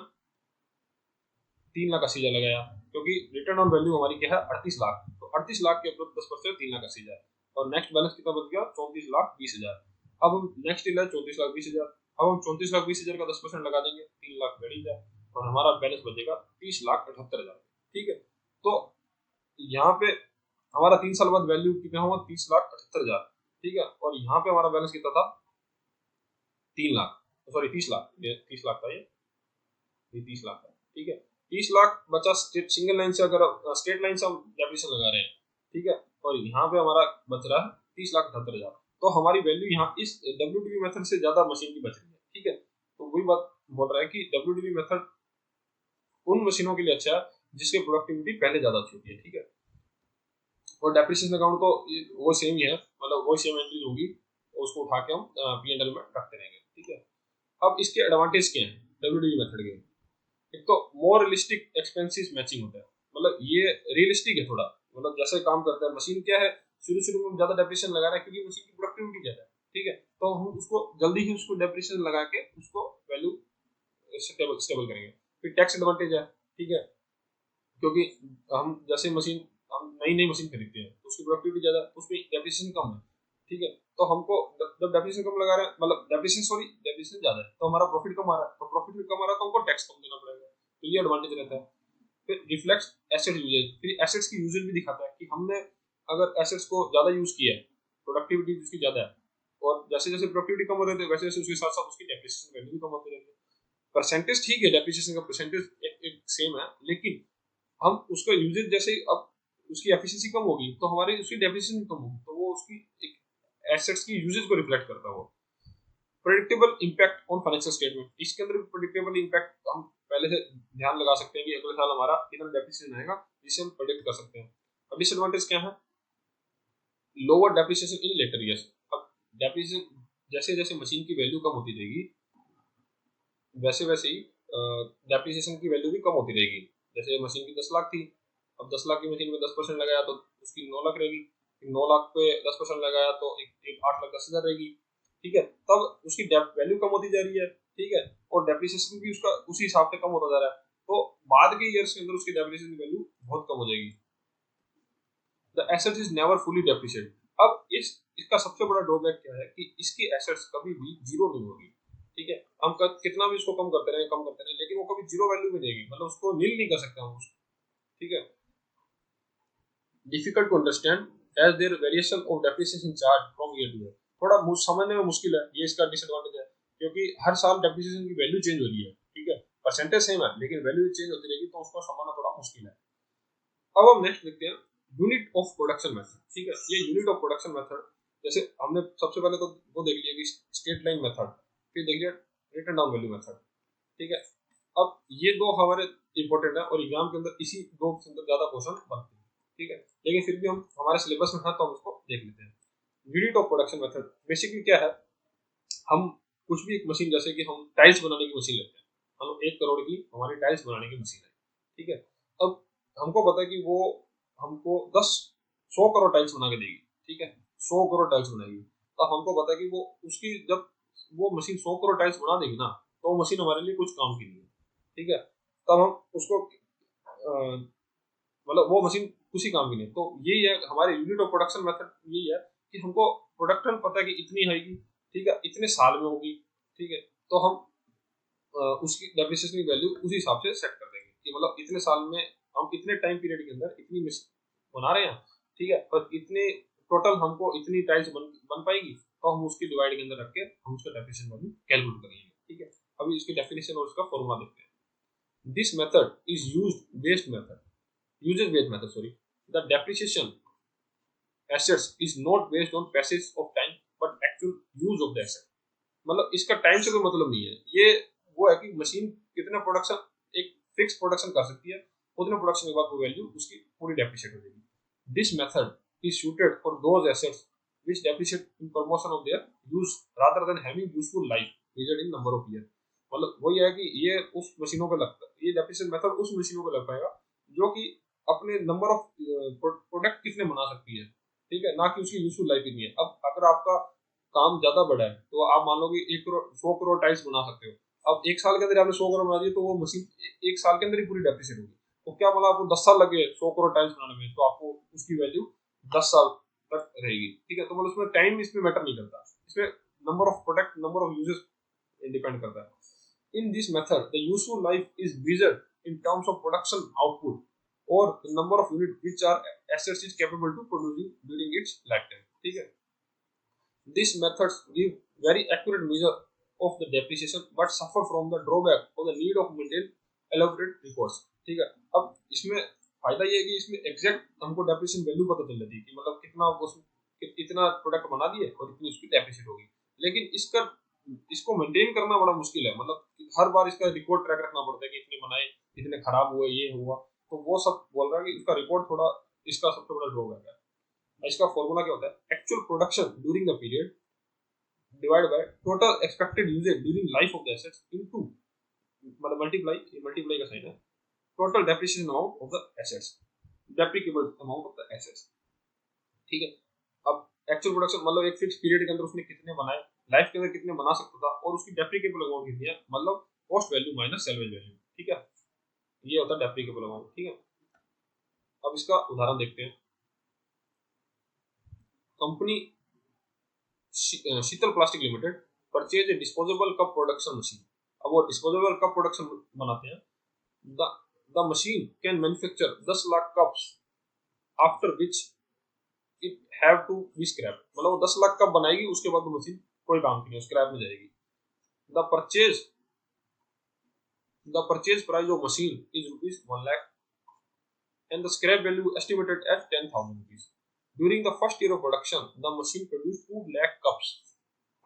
3,80,000 लगाया, क्योंकि रिटर्न ऑन वैल्यू हमारी क्या है 38 लाख, तो 38 लाख के ऊपर 10% 3,80,000, और नेक्स्ट बैलेंस कितना बच गया 34,20,000। अब हम नेक्स्ट ईयर 34,20,000, अब हम 34,20,000 का 10% लगा देंगे, 3 लाख बढ़ जाए और हमारा बैलेंस बचेगा 30,78,000। ठीक है, तो यहाँ पे हमारा 3 साल बाद वैल्यू कितना हुआ 30,78,000। ठीक है, और यहाँ पे हमारा बैलेंस कितना था 3 लाख, सॉरी 30 लाख, ये 30 लाख था, ये 30 लाख था। ठीक है, 30 लाख बचा सिंगल लाइन से, अगर स्ट्रेट लाइन से हम डेप्रिसिएशन लगा रहे हैं। ठीक है, और यहाँ पे हमारा बच रहा है 30,78,000, तो हमारी वैल्यू यहाँ इस WDV मेथड से ज्यादा मशीन की बच रही है। ठीक है, तो वही बात बोल रहा है कि WDV मेथड उन मशीनों के लिए अच्छा है जिसकी प्रोडक्टिविटी पहले ज्यादा अच्छी होती है। ठीक है, और डेप्रिसिएशन अकाउंट तो वो सेम ही है, मतलब वो सेम एंट्रीज होगी, उसको उठा के हम P&L में रखते रहेंगे। ठीक है, अब इसके एडवांटेज क्या है WDV मेथड के, एक तो मोर रियलिस्टिक एक्सपेंसेस मैचिंग होता है, मतलब ये रियलिस्टिक है थोड़ा, मतलब जैसे काम करता है मशीन, क्या है शुरू में ज्यादा डेप्रिसिएशन लगा रहा है क्योंकि मशीन की प्रोडक्टिविटी ज्यादा है। ठीक है, तो हम उसको जल्दी ही उसको डेप्रिसिएशन लगा के उसको वैल्यू स्टेबल करेंगे। फिर टैक्स एडवांटेज है। ठीक है, क्योंकि हम जैसे मशीन, हम नई मशीन खरीदते हैं तो उसकी प्रोडक्टिविटी ज्यादा है, उसमें डेप्रिसिएशन कम है। ठीक है, तो हमको जब डेप्रिसिएशन कम लगा रहे हैं, मतलब डेप्रिसिएशन ज्यादा है, तो हमारा प्रॉफिट कम आ रहा है, तो प्रॉफिट भी कम आ रहा है तो हमको टैक्स कम देना पड़ेगा, तो ये एडवांटेज रहता है। फिर रिफ्लेक्स एसेट यूजेज, फिर एसेट्स की यूजेज भी दिखाता है कि हमने अगर एसेट्स को ज्यादा यूज किया है, प्रोडक्टिविटी उसकी ज्यादा है, और जैसे जैसे प्रोडक्टिविटी कम हो रही है वैसे वैसे उसके साथ साथ उसकी डेप्रिसिएशन वैल्यू भी कम होती रहती है। परसेंटेज ठीक है, डेप्रिसिएशन का परसेंटेज एक सेम है, लेकिन हम उसका यूजेज जैसे अब उसकी एफिशिएंसी कम होगी तो हमारी उसकी डेप्रिसिएशन कम होगी, तो वो उसकी एक एसेट्स की यूजेज को रिफ्लेक्ट करता है वो। Predictable impact on financial statement, इसके अंदर भी प्रेडिक्टेबल इंपैक्ट हम पहले से ध्यान लगा सकते हैं कि अगले साल हमारा कितना डेप्रिसिएशन आएगा, जिसे हम प्रेडिक्ट कर सकते हैं। अब डिसएडवांटेज क्या है, lower depreciation in later years. अब डेप्रिसिएशन जैसे जैसे मशीन की वैल्यू कम होती रहेगी वैसे वैसे ही डेप्रिसिएशन की वैल्यू भी कम होती रहेगी। जैसे मशीन की 10 लाख थी, अब 10 लाख की मशीन में 10% लगाया तो उसकी 9 लाख रहेगी, 9 लाख पे 10% लगाया तो एक 8,10,000 रहेगी। ठीक है, तब उसकी वैल्यू कम होती जा रही है। ठीक है, और डेप्रिसिएशन भी उसका उसी हिसाब से कम होता जा रहा है, तो बाद के ईयर्स के अंदर उसकी डेप्रिसिएशन की वैल्यू बहुत कम हो जाएगी। The asset is never fully depreciate. अब इसका सबसे बड़ा ड्रॉबैक क्या है कि इसकी एसेट्स कभी भी जीरो नहीं होगी। ठीक है, हम कितना भी उसको कम करते रहे, लेकिन वो कभी जीरो वैल्यू में जाएगी, मतलब उसको नील नहीं कर सकते हम उसको। ठीक है, difficult to understand as there variation of depreciation charge from year to year, थोड़ा समझने में मुश्किल है, ये इसका डिसएडवांटेज है, क्योंकि हर साल डेप्रिसिएशन की वैल्यू चेंज हो रही है। ठीक है, परसेंटेज सेम है लेकिन वैल्यू चेंज होती रहेगी, तो उसको समझना थोड़ा मुश्किल है। अब हम नेक्स्ट देखते हैं यूनिट ऑफ प्रोडक्शन मेथड। ठीक है, ये यूनिट ऑफ प्रोडक्शन मेथड जैसे हमने सबसे पहले तो वो देख लिया कि स्ट्रेट लाइन मेथड, फिर देख लिया रिटर्न डाउन वैल्यू मेथड, ठीक है। अब ये दो हमारे इंपॉर्टेंट है और एग्जाम के अंदर इसी दो से अंदर ज्यादा क्वेश्चन बनते हैं, ठीक है। लेकिन फिर भी हम हमारे सिलेबस में है तो हम उसको देख लेते हैं। Unit of production method basically क्या है, हम कुछ भी एक मशीन, जैसे कि हम टाइल्स बनाने की मशीन लेते हैं, हम 1 करोड़ की हमारी टाइल्स बनाने की मशीन है, ठीक है। अब हमको पता है कि वो हमको 100 करोड़ टाइल्स बना के देगी, ठीक है, 100 करोड़ टाइल्स बनाएगी। तो हमको पता है कि वो उसकी जब वो मशीन 100 करोड़ टाइल्स बना देगी ना, तो वो मशीन हमारे लिए कुछ काम की नहीं है, ठीक है। तब हम उसको मतलब वो मशीन उसी काम की नहीं। तो यही है हमारे यूनिट ऑफ प्रोडक्शन मेथड, यही है कि हमको प्रोडक्शन पता है कि इतनी आएगी, ठीक है, इतने साल में होगी, ठीक है। तो हम उसकी डेप्रिसिएशन की वैल्यू उसी हिसाब से सेट कर देंगे कि मतलब इतने साल में हम इतने टाइम पीरियड के अंदर इतनी मशीन बना रहे हैं, ठीक है, और इतने टोटल हमको इतनी टाइल्स बन पाएगी, तो हम उसकी डिवाइड के अंदर रख के हम उसका डेप्रिसिएशन वैल्यू कैलकुलेट कर लेंगे, ठीक है। अभी इसकी डेफिनेशन और उसका फॉर्मूला देखते हैं। This method is used based method, uses based method, sorry. The depreciation assets is not based on passage of time but actual use of the asset. मतलब इसका टाइम से कोई मतलब नहीं है, ये वो है कि मशीन कितना प्रोडक्शन, एक फिक्स प्रोडक्शन कर सकती है, उतने प्रोडक्शन के बाद वो वैल्यू उसकी पूरी डेप्रिशिएट हो जाएगी। This method is suited for those assets which depreciate in proportion of their use rather than having useful life measured in number of years। मतलब वही है कि ये उस मशीनों पे लगता है, ये डेप्रिशिएशन मेथड उस मशीनों पे लग पाएगा जो कि अपने नंबर ऑफ प्रोडक्ट कितने बना सकती है, ठीक है, ना कि उसकी यूजफुल लाइफ कितनी है। अब अगर आपका काम ज्यादा बड़ा है तो आप मान लो कि 1 करोड़ 100 करोड़ टाइल्स बना सकते हो। अब 1 साल के अंदर आपने 100 करोड़ बना दिए तो वो मशीन 1 साल के अंदर ही पूरी डेप्रिशिएट होगी। तो क्या मतलब आपको 10 साल लगे 100 करोड़ टाइल्स बनाने में, तो आपको उसकी वैल्यू 10 साल तक रहेगी, ठीक है। तो मतलब उसमें टाइम इसमें मैटर नहीं करता, इसमें number of product number of uses depend करता है। In this method the useful life is measured in terms of production output और the number of units which are assets is capable to producing during its lifetime, ठीक है। These methods give very accurate measure of the depreciation but suffer from the drawback of the need of maintain elaborate reports, ठीक है। अब इसमें फायदा ये है कि इसमें एग्जैक्ट हमको डेप्रिसिएशन वैल्यू पता चल जाती है कि मतलब कितना इतना प्रोडक्ट बना दिए और इतनी उसकी डेप्रिसिएट होगी। लेकिन इसको मेंटेन करना बड़ा मुश्किल है, मतलब हर बार इसका रिकॉर्ड ट्रैक रखना पड़ता है कि इतने बनाए, इतने खराब हुए, ये हुआ, तो वो सब बोल रहा है कि इसका रिकॉर्ड थोड़ा, इसका सबसे बड़ा ड्रॉबैक है। इसका फॉर्मूला क्या होता है, actual production during the period divide by total expected usage during life of the assets into, मतलब मल्टीप्लाई का साइन है, total depreciation amount of the assets, depreciable amount of the assets, ठीक है। अब एक्चुअल प्रोडक्शन मतलब एक fix period के अंदर उसने कितने बनाए, लाइफ के अंदर कितने बना सकता था, और उसकी डेप्रिकेबल अमाउंट कितनी है, मतलब cost value minus salvage value, ठीक है। ये होता है डेप्रिकेबल अमाउंट, ठीक है। अब इसका उदाहरण देखते हैं। Company Sheetal plastic limited purchase a disposable cup production machine. अब वो डिस्पोजेबल कप प्रोडक्शन बनाते हैं। The the machine can manufacture 10 lakh cups after which it have to be scrap, मतलब वो 10 लाख कप बनाएगी, उसके बाद वो मशीन कोई काम की नहीं, स्क्रैप में जाएगी। The purchase the purchase price of machine is rupees 1 lakh and the scrap value estimated at 10,000 rupees. During the first year of production, the machine produced 2 lakh cups.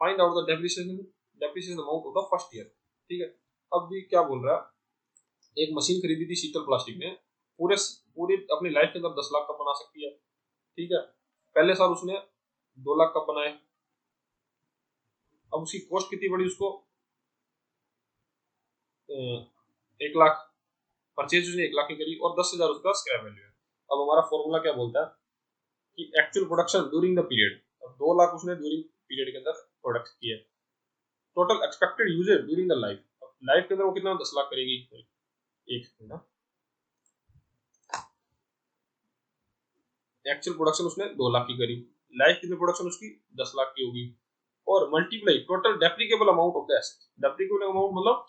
Find out the depreciation amount of the first year, ठीक है। अब भी क्या बोल रहा है, एक machine खरीदी थी शीतल प्लास्टिक ने, पूरे पूरी अपनी लाइफ के अंदर 10 लाख कप बना सकती है, ठीक है। पहले साल उसने 2 लाख कप बनाए। अब उसकी कॉस्ट कितनी पड़ी उसको, 1 लाख, परचेज उसने 1 लाख की करी और 10,000 उसका स्क्रैप वैल्यू है। अब हमारा फॉर्मूला क्या बोलता है कि actual production during the period, 2 lakh उसने ड्यूरिंग पीरियड के अंदर प्रोडक्ट किया। Total expected usage during the life, life के अंदर वो कितना 10 लाख करेगी, एक सेकंड, एक्चुअल प्रोडक्शन उसने 2 लाख की करी, लाइफ की प्रोडक्शन उसकी 10 लाख की होगी, और multiply total depreciable amount of the asset. Depreciable amount मतलब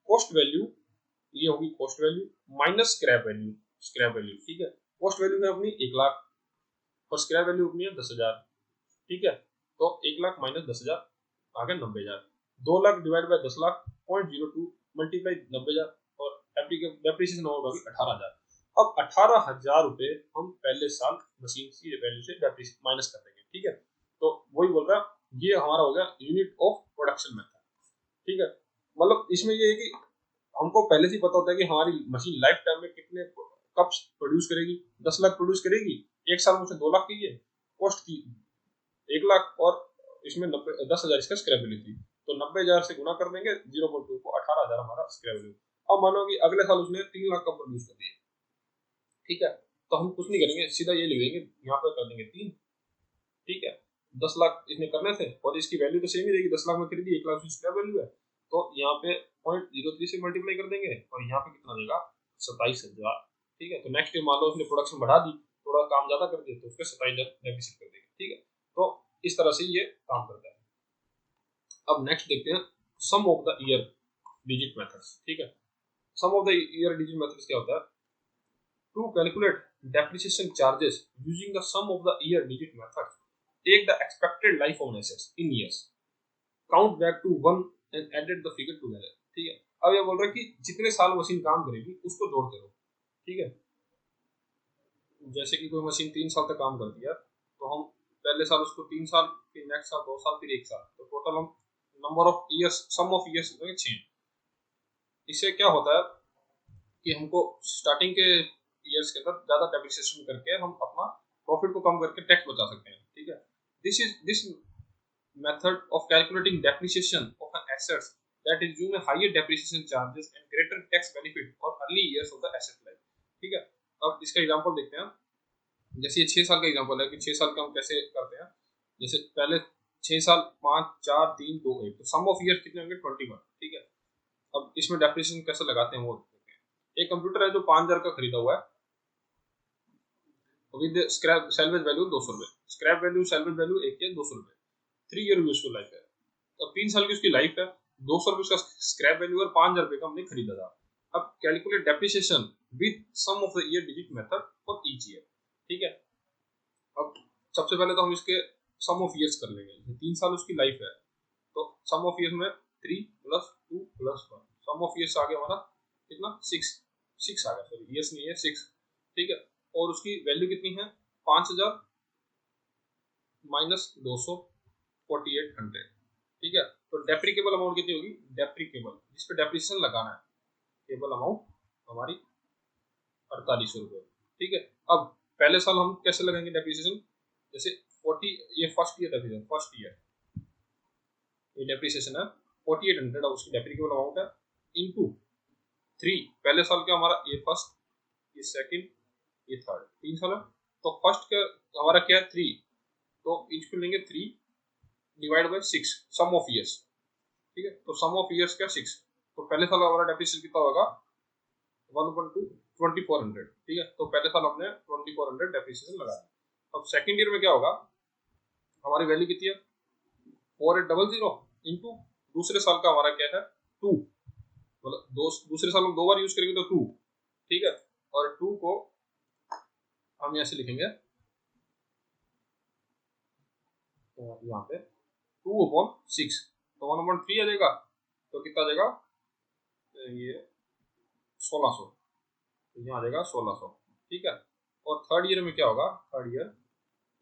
कॉस्ट वैल्यू, ये होगी cost value minus scrap value, ठीक है। कॉस्ट वैल्यू है अपनी 1 लाख और स्क्रैप वैल्यू अपनी है 10,000, ठीक है। तो 1 लाख माइनस 10,000 आ गया 90,000। 2 lakh divide by 10 lakh 0.02 multiply 90,000 और डेप्रिसिएशन अमाउंट होगी 18,000। अब 18,000 रुपए हम पहले साल मशीन की वैल्यू से माइनस कर देंगे, ठीक है। ये हमारा हो गया यूनिट ऑफ प्रोडक्शन मेथड, ठीक है। मतलब इसमें ये है कि हमको पहले से ही पता होता है कि हमारी मशीन लाइफ टाइम में कितने कप्स प्रोड्यूस करेगी। 10 लाख प्रोड्यूस करेगी, एक साल में उसे 2 लाख की है कॉस्ट की 1 लाख, और इसमें 10,000 इसका स्क्रैप वैल्यू थी, तो 90,000 से गुना कर देंगे 0.2 को 18,000 हमारा स्क्रैप वैल्यू। अब मानो कि अगले साल उसने 3 लाख का प्रोड्यूस कर दिया, ठीक है, तो हम कुछ नहीं करेंगे, सीधा ये लिख देंगे यहाँ पे कर देंगे 3, ठीक है। 10 लाख इसने करने थे और इसकी वैल्यू तो सेम ही रहेगी, 10 लाख में खरीदी, 1 लाख उसकी स्क्रैप वैल्यू है, तो यहाँ पे 0.03 से मल्टीप्लाई कर देंगे और यहाँ पे कितना देगा 27,000, ठीक है। तो नेक्स्ट ईयर मान लो उसने प्रोडक्शन बढ़ा दी, थोड़ा काम ज्यादा कर दिया, तो उसके 27,000 डेफिसिट कर देंगे, ठीक है। तो इस तरह से ये काम करता है। अब नेक्स्ट देखते हैं sum of the year digit methods, ठीक है। Sum of the year digit methods क्या होता है? To calculate depreciation charges using the sum of the year digit method, take the expected life of assets in years, count back to 1 and added the figure together, ठीक है। अब ये बोल रहा है कि जितने साल मशीन काम करेगी उसको जोड़ते रहो, ठीक है। जैसे कि कोई मशीन 3 साल तक काम करती है, तो हम पहले साल उसको 3 साल, फिर नेक्स्ट साल 2 साल, फिर 1 साल, तो टोटल हम number of years, sum of years 6। इससे क्या होता है कि हमको स्टार्टिंग के ईयर्स के अंदर ज्यादा डेप्रिसिएशन करके हम अपना प्रॉफिट को कम करके टैक्स बचा सकते हैं, ठीक है। This method of calculating depreciation of an assets that is use higher depreciation charges and greater tax benefit for early years of the asset life, ठीक है। अब इसका एग्जांपल देखते हैं। जैसे ये 6 साल का एग्जांपल है कि 6 साल का हम कैसे करते हैं। जैसे पहले 6 साल 5 4 3 2 1, तो सम ऑफ ईयर्स कितने होंगे 21, ठीक है। अब इसमें डेप्रिसिएशन कैसे लगाते हैं वो देखते हैं। एक कंप्यूटर है जो 5,000 का खरीदा हुआ है विद स्क्रैप सैलवेज वैल्यू 200 रुपए, स्क्रैप वैल्यू सैलवेज वैल्यू एक है 200 रुपए, 3 ईयर यूजफुल लाइफ है। तो 3 साल की उसकी लाइफ है, 200 रुपए उसका स्क्रैप वैल्यू और 5,000 रुपए का हमने खरीदा था। अब calculate depreciation with sum of the year digit method for each year, ठीक है। अब सबसे पहले तो हम इसके सम ऑफ ईयर्स कर लेंगे। 3 साल उसकी लाइफ है, तो सम ऑफ ईयर्स में 3 + 2 + 1, सम ऑफ ईयर्स आ गया हमारा कितना 6 आ गया, सॉरी ईयर्स नहीं है 6, ठीक है। और उसकी वैल्यू कितनी है 5,000 माइनस 200 4800, ठीक है। तो डेप्रिकेबल अमाउंट कितनी होगी, डेप्रिकेबल जिस पे डेप्रिसिएशन लगाना है, केबल अमाउंट हमारी 4800 रुपये, ठीक है। अब पहले साल हम कैसे लगाएंगे डेप्रिसिएशन, जैसे 40, ये first year depreciation, first year ये डेप्रिसिएशन है 4800, अब उसकी डेप्रिकेबल अमाउंट है इनटू 3, पहले साल का हमारा ये फर्स्ट, ये सेकंड, ये थर्ड, 3 साल है। तो फर्स्ट का हमारा क्या है 3, तो इसको लेंगे 3 divide by 6, sum of years, ठीक है। तो सम ऑफ ईयर्स क्या 6, तो पहले साल हमारा डेप्रिसिएशन कितना होगा 1/2 2400, ठीक है। तो पहले साल हमने 2400 डेप्रिसिएशन लगा दिया। अब सेकंड ईयर में क्या होगा, हमारी वैल्यू कितनी है 4800 इनटू दूसरे साल का हमारा क्या है 2, मतलब दूसरे साल हम 2 बार यूज करेंगे तो 2, ठीक है। और 2 को हम ऐसे लिखेंगे तो यहाँ पे 2/6, तो 1/3 आ जाएगा, तो कितना आ जाएगा ये 1600, तो यहाँ आ जाएगा 1600, ठीक है। और थर्ड ईयर में क्या होगा, थर्ड ईयर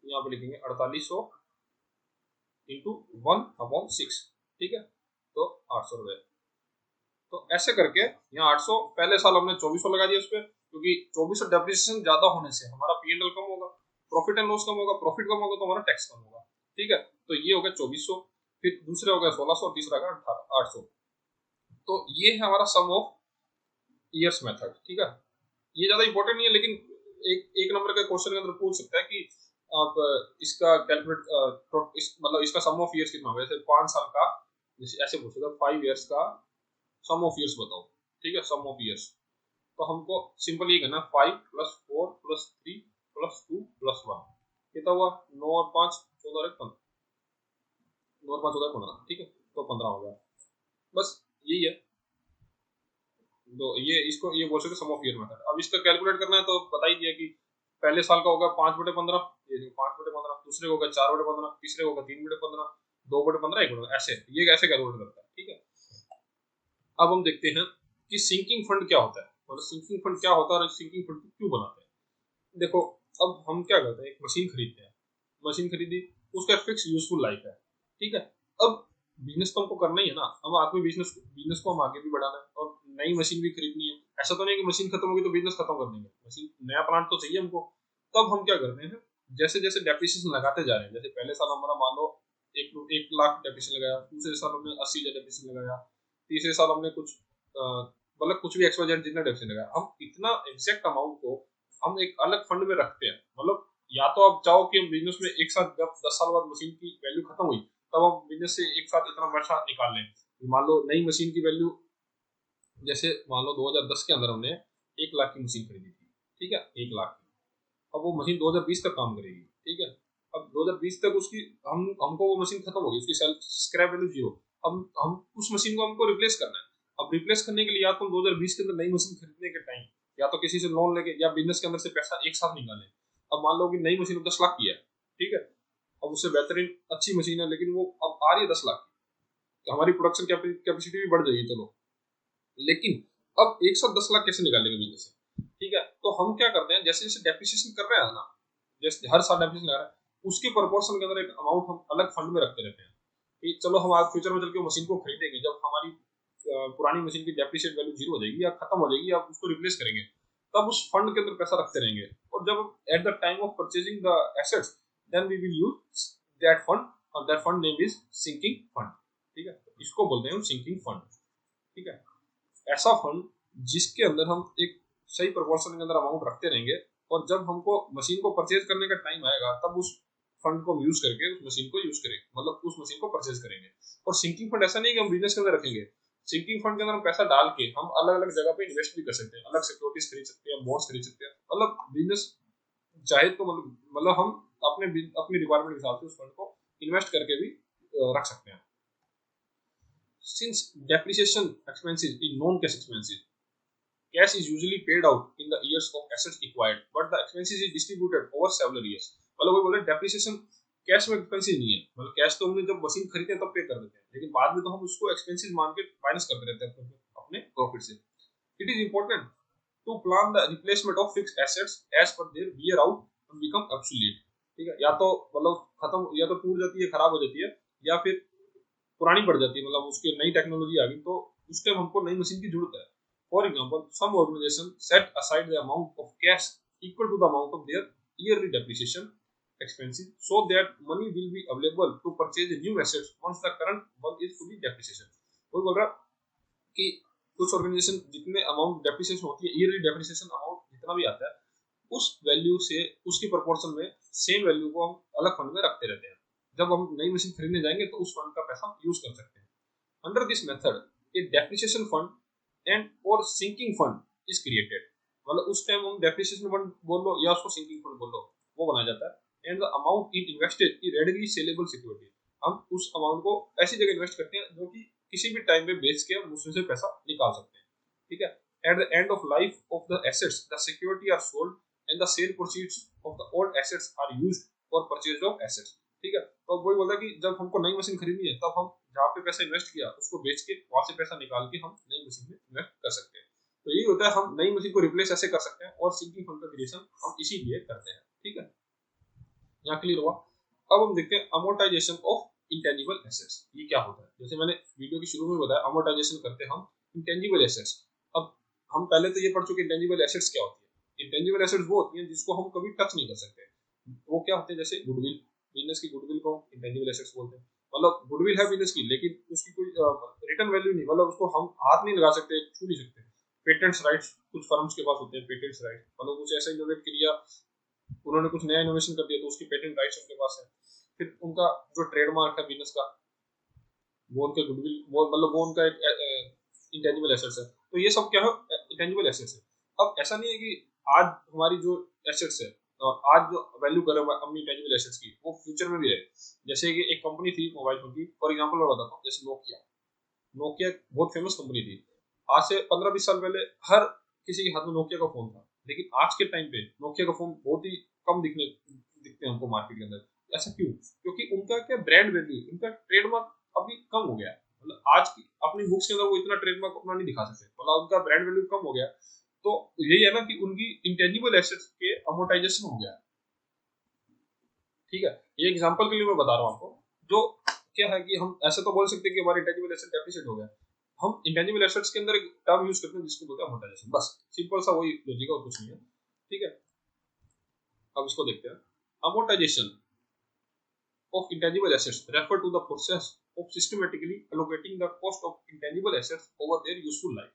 यहाँ पे लिखेंगे 4800 इंटू 1/6, ठीक है, तो 800 रुपये। तो ऐसे करके यहाँ 800, पहले साल हमने 2400 लगा दिया उस पर, क्योंकि 2400 डेप्रिसिएशन ज्यादा होने से हमारा P&L कम होगा, प्रॉफिट एंड लॉस कम होगा, प्रॉफिट कम होगा तो हमारा टैक्स कम होगा, ठीक है। तो ये हो गया 2400, फिर दूसरे हो गया 1600, तीसरा का 800। तो ये है हमारा सम ऑफ ईयर्स मेथड, ठीक है। ये ज्यादा इंपॉर्टेंट नहीं है, लेकिन एक नंबर के क्वेश्चन के अंदर पूछ सकता है कि आप इसका कैलकुलेट मतलब इसका सम ऑफ ईयर्स कितना होगा, जैसे 5 साल का, जैसे ऐसे पूछ सकता है 5 ईयर्स का सम ऑफ ईयर्स बताओ, ठीक है, सम ऑफ ईयर्स। तो हमको सिंपल ये करना 5 + 4 + 3 + 2 + 1, कितना हुआ 9 और 5 14 और 15, 9 और 5 14 15, ठीक है, तो 15 हो गया, बस यही है। तो ये इसको ये बोल सकते सम ऑफ ईयर मेथड। अब इसका कैलकुलेट करना है तो बता ही दिया कि पहले साल का होगा 5/15, ये 5/15, दूसरे होगा 4/15, तीसरे होगा 3/15, 2/15, 1/15, ऐसे ये कैसे कैलकुलेट करता है, ठीक है। अब हम देखते हैं कि सिंकिंग फंड क्या होता है, मतलब सिंकिंग फंड क्या होता है और सिंकिंग फंड को क्यों बनाते हैं। देखो अब हम क्या करते हैं, एक मशीन खरीदते हैं, मशीन खरीदी, उसका फिक्स यूजफुल लाइफ है, ठीक है। अब बिजनेस तो हमको करना ही है ना, हम आगे बिजनेस को हम आगे भी बढ़ाना है और नई मशीन भी खरीदनी है। ऐसा तो नहीं कि मशीन खत्म होगी तो बिजनेस खत्म कर देंगे, मशीन नया प्लांट तो चाहिए हमको। तब हम क्या करते हैं, जैसे जैसे डेप्रिसिएशन लगाते जा रहे हैं, जैसे पहले साल हमारा मान लो 1 लाख डेप्रिसिएशन लगाया, दूसरे साल हमने 80,000 डेप्रिसिएशन लगाया, तीसरे साल हमने कुछ मतलब कुछ भी एक्सवाइजेड जितना डेप्रिसिएशन लगाया, हम इतना एग्जैक्ट अमाउंट को हम एक अलग फंड में रखते हैं। मतलब या तो आप चाहो कि हम बिजनेस में एक साथ जब 10 साल बाद मशीन की वैल्यू खत्म हुई तब हम बिजनेस से एक साथ इतना पैसा निकाल लें। मान लो नई मशीन की वैल्यू, जैसे मान लो 2010 के अंदर हमने 1 लाख की मशीन खरीदी थी, ठीक है, 1 लाख की। अब वो मशीन 2020 तक काम करेगी, ठीक है। अब 2020 तक उसकी हमको वो मशीन खत्म होगी, उसकी स्क्रैप वैल्यू 0। अब हम उस मशीन को हमको रिप्लेस करना है। अब रिप्लेस करने के लिए या तो हम 2020 के अंदर नई मशीन खरीदने के टाइम या तो किसी से लोन लेके या बिजनेस के अंदर से पैसा एक साथ निकालें। अब मान लो कि नई मशीन 10 लाख की है, ठीक है, अब उससे बेहतरीन अच्छी मशीन है लेकिन वो अब आ रही है 10 लाख की, तो हमारी प्रोडक्शन कैपेसिटी भी बढ़ जाएगी, चलो। लेकिन अब एक साथ 10 लाख कैसे निकालेंगे बिजनेस से, ठीक है। तो हम क्या करते हैं, जैसे जैसे डेप्रिसिएशन कर रहे हैं ना, जैसे हर साल डेप्रिसिएशन लगा रहे हैं, उसके प्रोपोर्शन के अंदर एक अमाउंट हम अलग फंड में रखते रहते हैं कि चलो हम आज फ्यूचर में चल के मशीन को खरीदेंगे, जब हमारी पुरानी मशीन की डेप्रिसिएट वैल्यू 0 हो जाएगी या खत्म हो जाएगी या उसको रिप्लेस करेंगे, तब उस फंड के अंदर पैसा रखते रहेंगे। और जब at the time of purchasing the assets then we will use that fund, और that fund name is sinking fund, ठीक है। इसको बोलते हैं हम सिंकिंग फंड, ठीक है। ऐसा फंड जिसके अंदर हम एक सही प्रोपोर्शन के अंदर अमाउंट रखते रहेंगे, और जब हमको मशीन को परचेज करने का टाइम आएगा तब उस फंड को यूज करके उस मशीन को यूज करेंगे, मतलब उस मशीन को परचेज करेंगे। और सिंकिंग फंड ऐसा नहीं कि हम बिजनेस के अंदर रखेंगे, सिंकिंग फंड के अंदर हम पैसा डाल के हम अलग अलग जगह पे इन्वेस्ट भी कर सकते हैं, अलग सिक्योरिटीज खरीद सकते हैं, बॉन्ड्स खरीद सकते हैं, मतलब बिजनेस चाहे तो मतलब हम अपने अपनी रिक्वायरमेंट के हिसाब से उस फंड को इन्वेस्ट करके भी रख सकते हैं। Since depreciation expenses is non-cash expenses, cash is usually paid out in the years of assets acquired, but the expenses is distributed over several years. मतलब वो बोले डेप्रिसिएशन कैश में एक्सपेंसिस नहीं है, मतलब कैश तो हमने जब मशीन खरीदते हैं तब पे कर देते हैं, लेकिन बाद में तो हम उसको एक्सपेंसिस मान के माइनस करते रहते हैं अपने प्रॉफिट से। It is important to plan the replacement of fixed assets as per their wear out and become obsolete, ठीक है। या तो मतलब खत्म, या तो टूट जाती है, खराब हो जाती है, या फिर पुरानी पड़ जाती है, मतलब उसकी नई टेक्नोलॉजी आ गई तो उस टाइम हमको नई मशीन की जरूरत है। For example some organisation set aside the amount of cash equal to the amount of their yearly depreciation expenses so that money will be available to purchase new assets once the current one is fully depreciation। वो बोल रहा कि कुछ organisation जितने amount depreciation होती है, yearly depreciation amount जितना भी आता है उस वैल्यू से उसकी प्रोपोर्शन में सेम वैल्यू को हम अलग फंड में रखते रहते हैं। जब हम नई मशीन खरीदने जाएंगे तो उस फंड का पैसा यूज कर सकते हैं। Under this method A depreciation fund and और सिंकिंग फंड इज क्रिएटेड, मतलब उस टाइम हम डेप्रिसिएशन फंड बोल लो या उसको सिंकिंग फंड बोल लो, वो बनाया जाता है। And the amount in invested is readily saleable security, हम उस अमाउंट को ऐसी जगह इन्वेस्ट करते हैं जो कि किसी भी टाइम पे बेच के हम उसमें से पैसा निकाल सकते हैं, ठीक है। At the end of life of the assets the security are sold and the sale proceeds of the old assets are used for purchase of assets, ठीक है। तो वही बोलता है कि जब हमको नई मशीन खरीदनी है तब हम जहाँ पे पैसा इन्वेस्ट किया उसको बेच के वहां से पैसा निकाल के हम नई मशीन में इन्वेस्ट कर सकते हैं। तो यही होता है, हम नई मशीन को रिप्लेस ऐसे कर सकते हैं और सिंकिंग फंड का क्रिएशन हम इसीलिए करते हैं, ठीक है। यहाँ क्लियर हुआ। अब हम देखते हैं अमोर्टाइजेशन ऑफ इंटेंजिबल एसेट्स, ये क्या होता है। जैसे मैंने वीडियो के शुरू में बताया, अमोर्टाइजेशन करते हैं हम इंटेंजिबल एसेट्स। अब हम पहले तो ये पढ़ चुके इंटेंजिबल एसेट्स क्या होती है। इंटेंजिबल एसेट्स वो होती हैं जिसको हम कभी टच नहीं कर सकते। वो क्या होते हैं, जैसे गुडविल, बिजनेस की गुडविल को इंटेंजिबल एसेट्स बोलते हैं। मतलब गुडविल है बिजनेस की लेकिन उसकी कोई रिटर्न वैल्यू नहीं, मतलब उसको हम हाथ नहीं लगा सकते, छू नहीं सकते। पेटेंट्स राइट्स कुछ फर्म्स के पास होते हैं, पेटेंट्स राइट, मतलब कुछ ऐसा इनोवेट किया, उन्होंने कुछ नया इनोवेशन कर दिया तो उसकी पेटेंट राइट्स उनके पास है। फिर उनका जो ट्रेडमार्क है बिजनेस का, वो उनके गुडविल, वो मतलब वो उनका एक इंटेंजिबल एसेट्स है। तो ये सब क्या है, इंटेंजिबल एसेट्स है। अब ऐसा नहीं है कि आज हमारी जो एसेट्स है, आज जो वैल्यू कर रहे हैं अपनी इंटेंजिबल एसेट्स की, वो फ्यूचर में भी रहे। जैसे कि एक कंपनी थी मोबाइल फोन की, फॉर एग्जांपल मैं बताता हूँ, जैसे नोकिया। नोकिया बहुत फेमस कंपनी थी। आज से 15-20 साल पहले हर किसी के हाथ में नोकिया का फोन था, लेकिन आज के टाइम पे नोकिया का फोन बहुत ही कम दिखते हैं हमको मार्केट के अंदर। ऐसा क्यों? क्योंकि उनका क्या ब्रांड वैल्यू, उनका ट्रेडमार्क अभी कम हो गया। मतलब आज की अपनी बुक्स के अंदर वो इतना ट्रेडमार्क अपना नहीं दिखा सकते, मतलब उनका ब्रांड वैल्यू कम हो गया। तो यही है ना कि उनकी इंटेंजिबल एसेट्स के अमोर्टाइजेशन हो गया, ठीक है। ये एग्जांपल के लिए मैं बता रहा हूँ आपको। जो क्या है कि हम ऐसे तो बोल सकते हैं कि हमारे इंटेंजिबल एसेट डेप्रिशिएट हो गया, हम इंटेंजिबल एसेट्स के अंदर एक टर्म यूज करते हैं जिसको बोलते हैं अमोर्टाइजेशन, बस सिंपल सा वही लॉजिक है और कुछ नहीं है, ठीक है। अब इसको देखते हैं। Amortisation of intangible assets refer to the process of systematically allocating the cost of intangible assets over their useful life,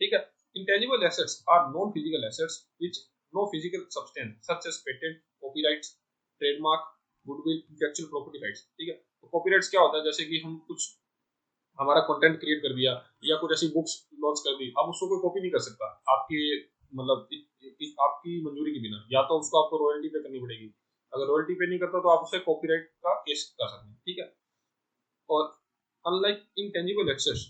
ठीक है। intangible assets are non physical assets which no physical substance such as patent, copyrights, trademark, goodwill, intellectual property rights, ठीक है। तो copyrights क्या होता है, जैसे कि हम कुछ हमारा कंटेंट क्रिएट कर दिया या कुछ ऐसी बुक्स लॉन्च कर दी, अब उसको कोई कॉपी नहीं कर सकता आपकी मतलब आपकी मंजूरी के बिना, या तो उसको आपको रॉयल्टी पे करनी पड़ेगी, अगर रॉयल्टी पे नहीं करता तो आप उसे कॉपीराइट का केस कर सकते हैं, ठीक है। और unlike intangible assets,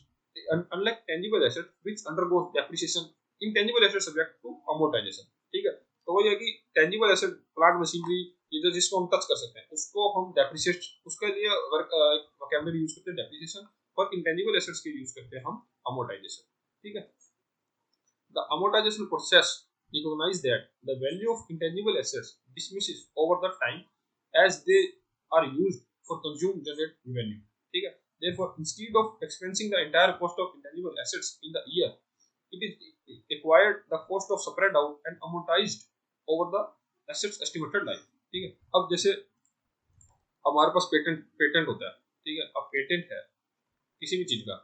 unlike tangible asset which undergoes depreciation, intangible asset subject to amortisation, ठीक है। तो वही है कि टेंजिबल एसेट प्लांट मशीनरी ये जो जिसको हम टच कर सकते हैं उसको हम डेप्रिसिएट, उसके लिए वोकैबुलरी यूज करते हैं डेप्रिसिएशन, और इंटेंजिबल एसेट्स के यूज करते हैं हम अमोर्टाइजेशन, ठीक है। The amortisation process recognize that the value of intangible assets diminishes over the time as they are used for consume generate revenue, ठीक है। Therefore, instead of expensing the entire cost of intangible assets in the year, it is acquired the cost of spread out and amortized over the assets estimated life, ठीक है। अब जैसे हमारे पास patent patent होता है, ठीक है। अब पेटेंट है किसी भी चीज का,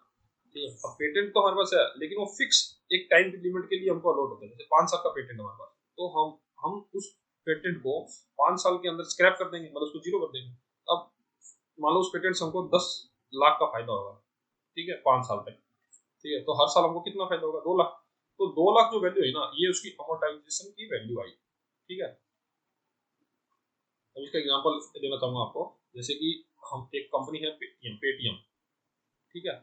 ठीक है। अब पेटेंट तो हमारे पास है लेकिन वो फिक्स एक टाइम लिमिट के लिए हमको अलॉट होता है, जैसे 5 साल का पेटेंट हमारे पास, तो हम उस पेटेंट को 5 साल के अंदर स्क्रैप कर देंगे, मतलब उसको जीरो कर देंगे। अब मान लो उस पेटेंट से हमको 10 लाख का फायदा होगा, ठीक है, 5 साल तक, ठीक है। तो हर साल हमको कितना फायदा होगा, 2 लाख। तो 2 लाख जो वैल्यू है ना, ये उसकी अमोर्टाइजेशन की वैल्यू आई, ठीक है। अब इसका एग्जांपल देना चाहूंगा आपको, जैसे कि हम एक कंपनी है पेटीएम, ठीक है।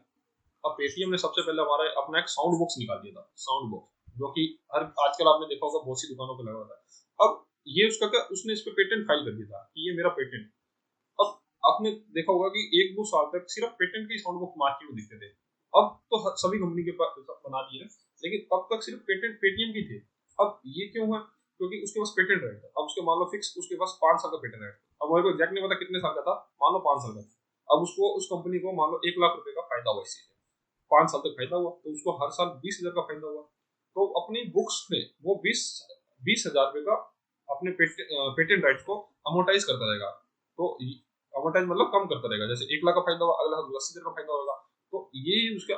अब पेटीएम ने सबसे पहले हमारा अपना एक साउंड बॉक्स निकाल दिया था, साउंड बॉक्स जो कि हर आजकल आपने देखा होगा बहुत सी दुकानों पे लगा हुआ था। अब ये उसका क्या, उसने इस पे पेटेंट फाइल कर दिया था कि ये मेरा पेटेंट। अब आपने देखा होगा कि 1-2 साल तक सिर्फ पेटेंट के साउंड बॉक्स मार्केट में दिखते थे, अब तो सभी कंपनी के पास बना दिए, लेकिन तब तक सिर्फ पेटेंट पेटीएम की थे। अब ये क्यों है, क्योंकि उसके पास पेटेंट राइट था। अब उसके मान लो फिक्स उसके पास 5 साल का पेटेंट राइट था, अब मेरे को एग्जैक्ट नहीं पता कितने साल का था, मान लो 5 साल का था। अब उसको उस कंपनी को मान लो 1 लाख रुपए का फायदा हुआ, इससे 5 साल तक फायदा हुआ, तो उसको हर साल 20,000 का फायदा हुआ। तो अपनी बुक्स में वो 20,000 रुपए का अपने पेटेंट राइट्स को अमोर्टाइज करता रहेगा। तो अमोर्टाइज मतलब कम करता रहेगा, जैसे 1 लाख का फायदा हुआ, अगला 80,000 का फायदा होगा। तो यही उसके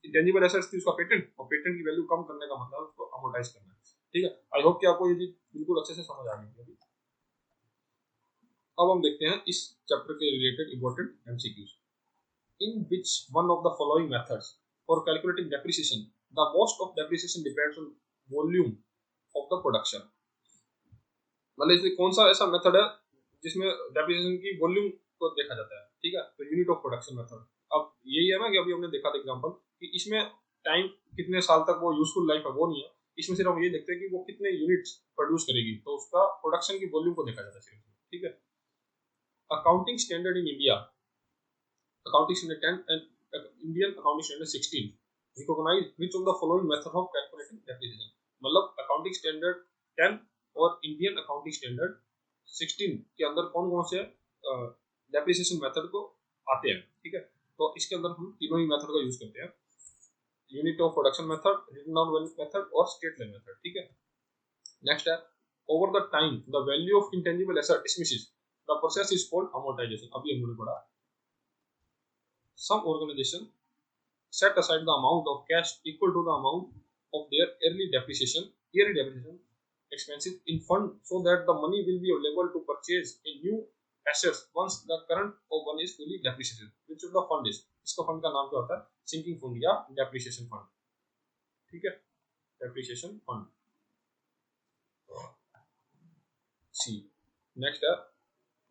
इंटेंजिबल एसेट्स थी उसका पेटेंट, और पेटेंट की वैल्यू कम करने का मतलब उसको अमोर्टाइज करना है, ठीक है। आई होप कि आपको ये चीज बिल्कुल अच्छे से समझ आ गई होगी। अब हम देखते हैं इस चैप्टर के related important MCQs. In which one of the following methods for calculating depreciation, the most of depreciation depends on volume of the production, मतलब इसमें कौन सा ऐसा मेथड है जिसमें डेप्रिसिएशन की वॉल्यूम को देखा जाता है, ठीक है। तो यूनिट ऑफ प्रोडक्शन मेथड, अब यही है ना कि अभी हमने देखा था एग्जांपल कि इसमें टाइम कितने साल तक वो यूजफुल लाइफ है वो नहीं है, इसमें सिर्फ हम ये देखते हैं कि वो कितने यूनिट्स प्रोड्यूस करेगी, तो उसका प्रोडक्शन की वॉल्यूम को देखा जाता है सिर्फ, ठीक है। Accounting standard in India, accounting standard 10 and Indian accounting standard 16 recognize which of the following method of calculating depreciation, मतलब accounting standard 10 और Indian accounting standard 16 के अंदर कौन कौन से डेप्रिसिएशन मेथड को आते हैं, ठीक है। तो इसके अंदर हम तीनों ही मेथड का यूज करते हैं, unit of production method, written down value method और स्टेट लाइन मेथड, ठीक है। नेक्स्ट है over the time the value of intangible asset diminishes, the process is called amortisation. अभी हमने पढ़ा some organization set aside the amount of cash equal to the amount of their yearly depreciation expenses in fund so that the money will be available to purchase a new assets once the current of one is fully depreciated. Which of the fund is, इसका fund का नाम क्या होता है, sinking fund या depreciation fund, ठीक है। Depreciation fund. See next है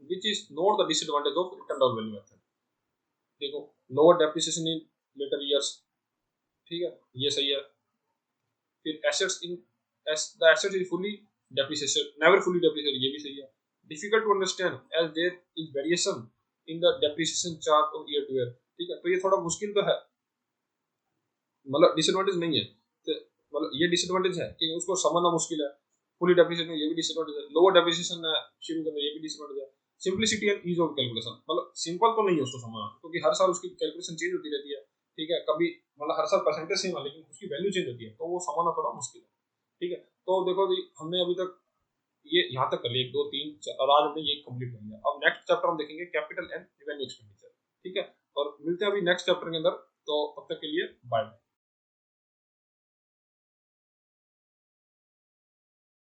which is not the disadvantage of written down value method, देखो lower depreciation in later years, ठीक है, ये सही है। फिर assets in the asset is fully depreciation never fully depreciated, ये भी सही है। Difficult to understand as there is variation in the depreciation chart of year to year, ठीक है। तो ये थोड़ा मुश्किल तो है, मतलब डिसएडवांटेज नहीं है, तो मतलब ये डिसएडवांटेज है कि उसको समझना मुश्किल है। फुली डेप्रिसिएशन ये भी डिसएडवांटेज है, लोअर डेप्रिसिएशन शुरू करना ये भी डिसएडवांटेज है। Simplicity and ease of calculation, मतलब सिंपल तो नहीं है उसको समझना, क्योंकि हर साल उसकी कैलकुलेशन चेंज होती रहती है, ठीक है, कभी मतलब हर साल परसेंटेज सेम है लेकिन उसकी वैल्यू चेंज होती है, तो वो समझना थोड़ा मुश्किल है, ठीक है। तो देखो जी, हमने अभी तक ये यहाँ तक कर लिया, 1 2 3 और आज हमने ये कंप्लीट कर लिया। अब नेक्स्ट चैप्टर हम देखेंगे कैपिटल एंड रेवेन्यू एक्सपेंडिचर, ठीक है, और मिलते हैं अभी नेक्स्ट चैप्टर के अंदर। तो तब तक के लिए बाय।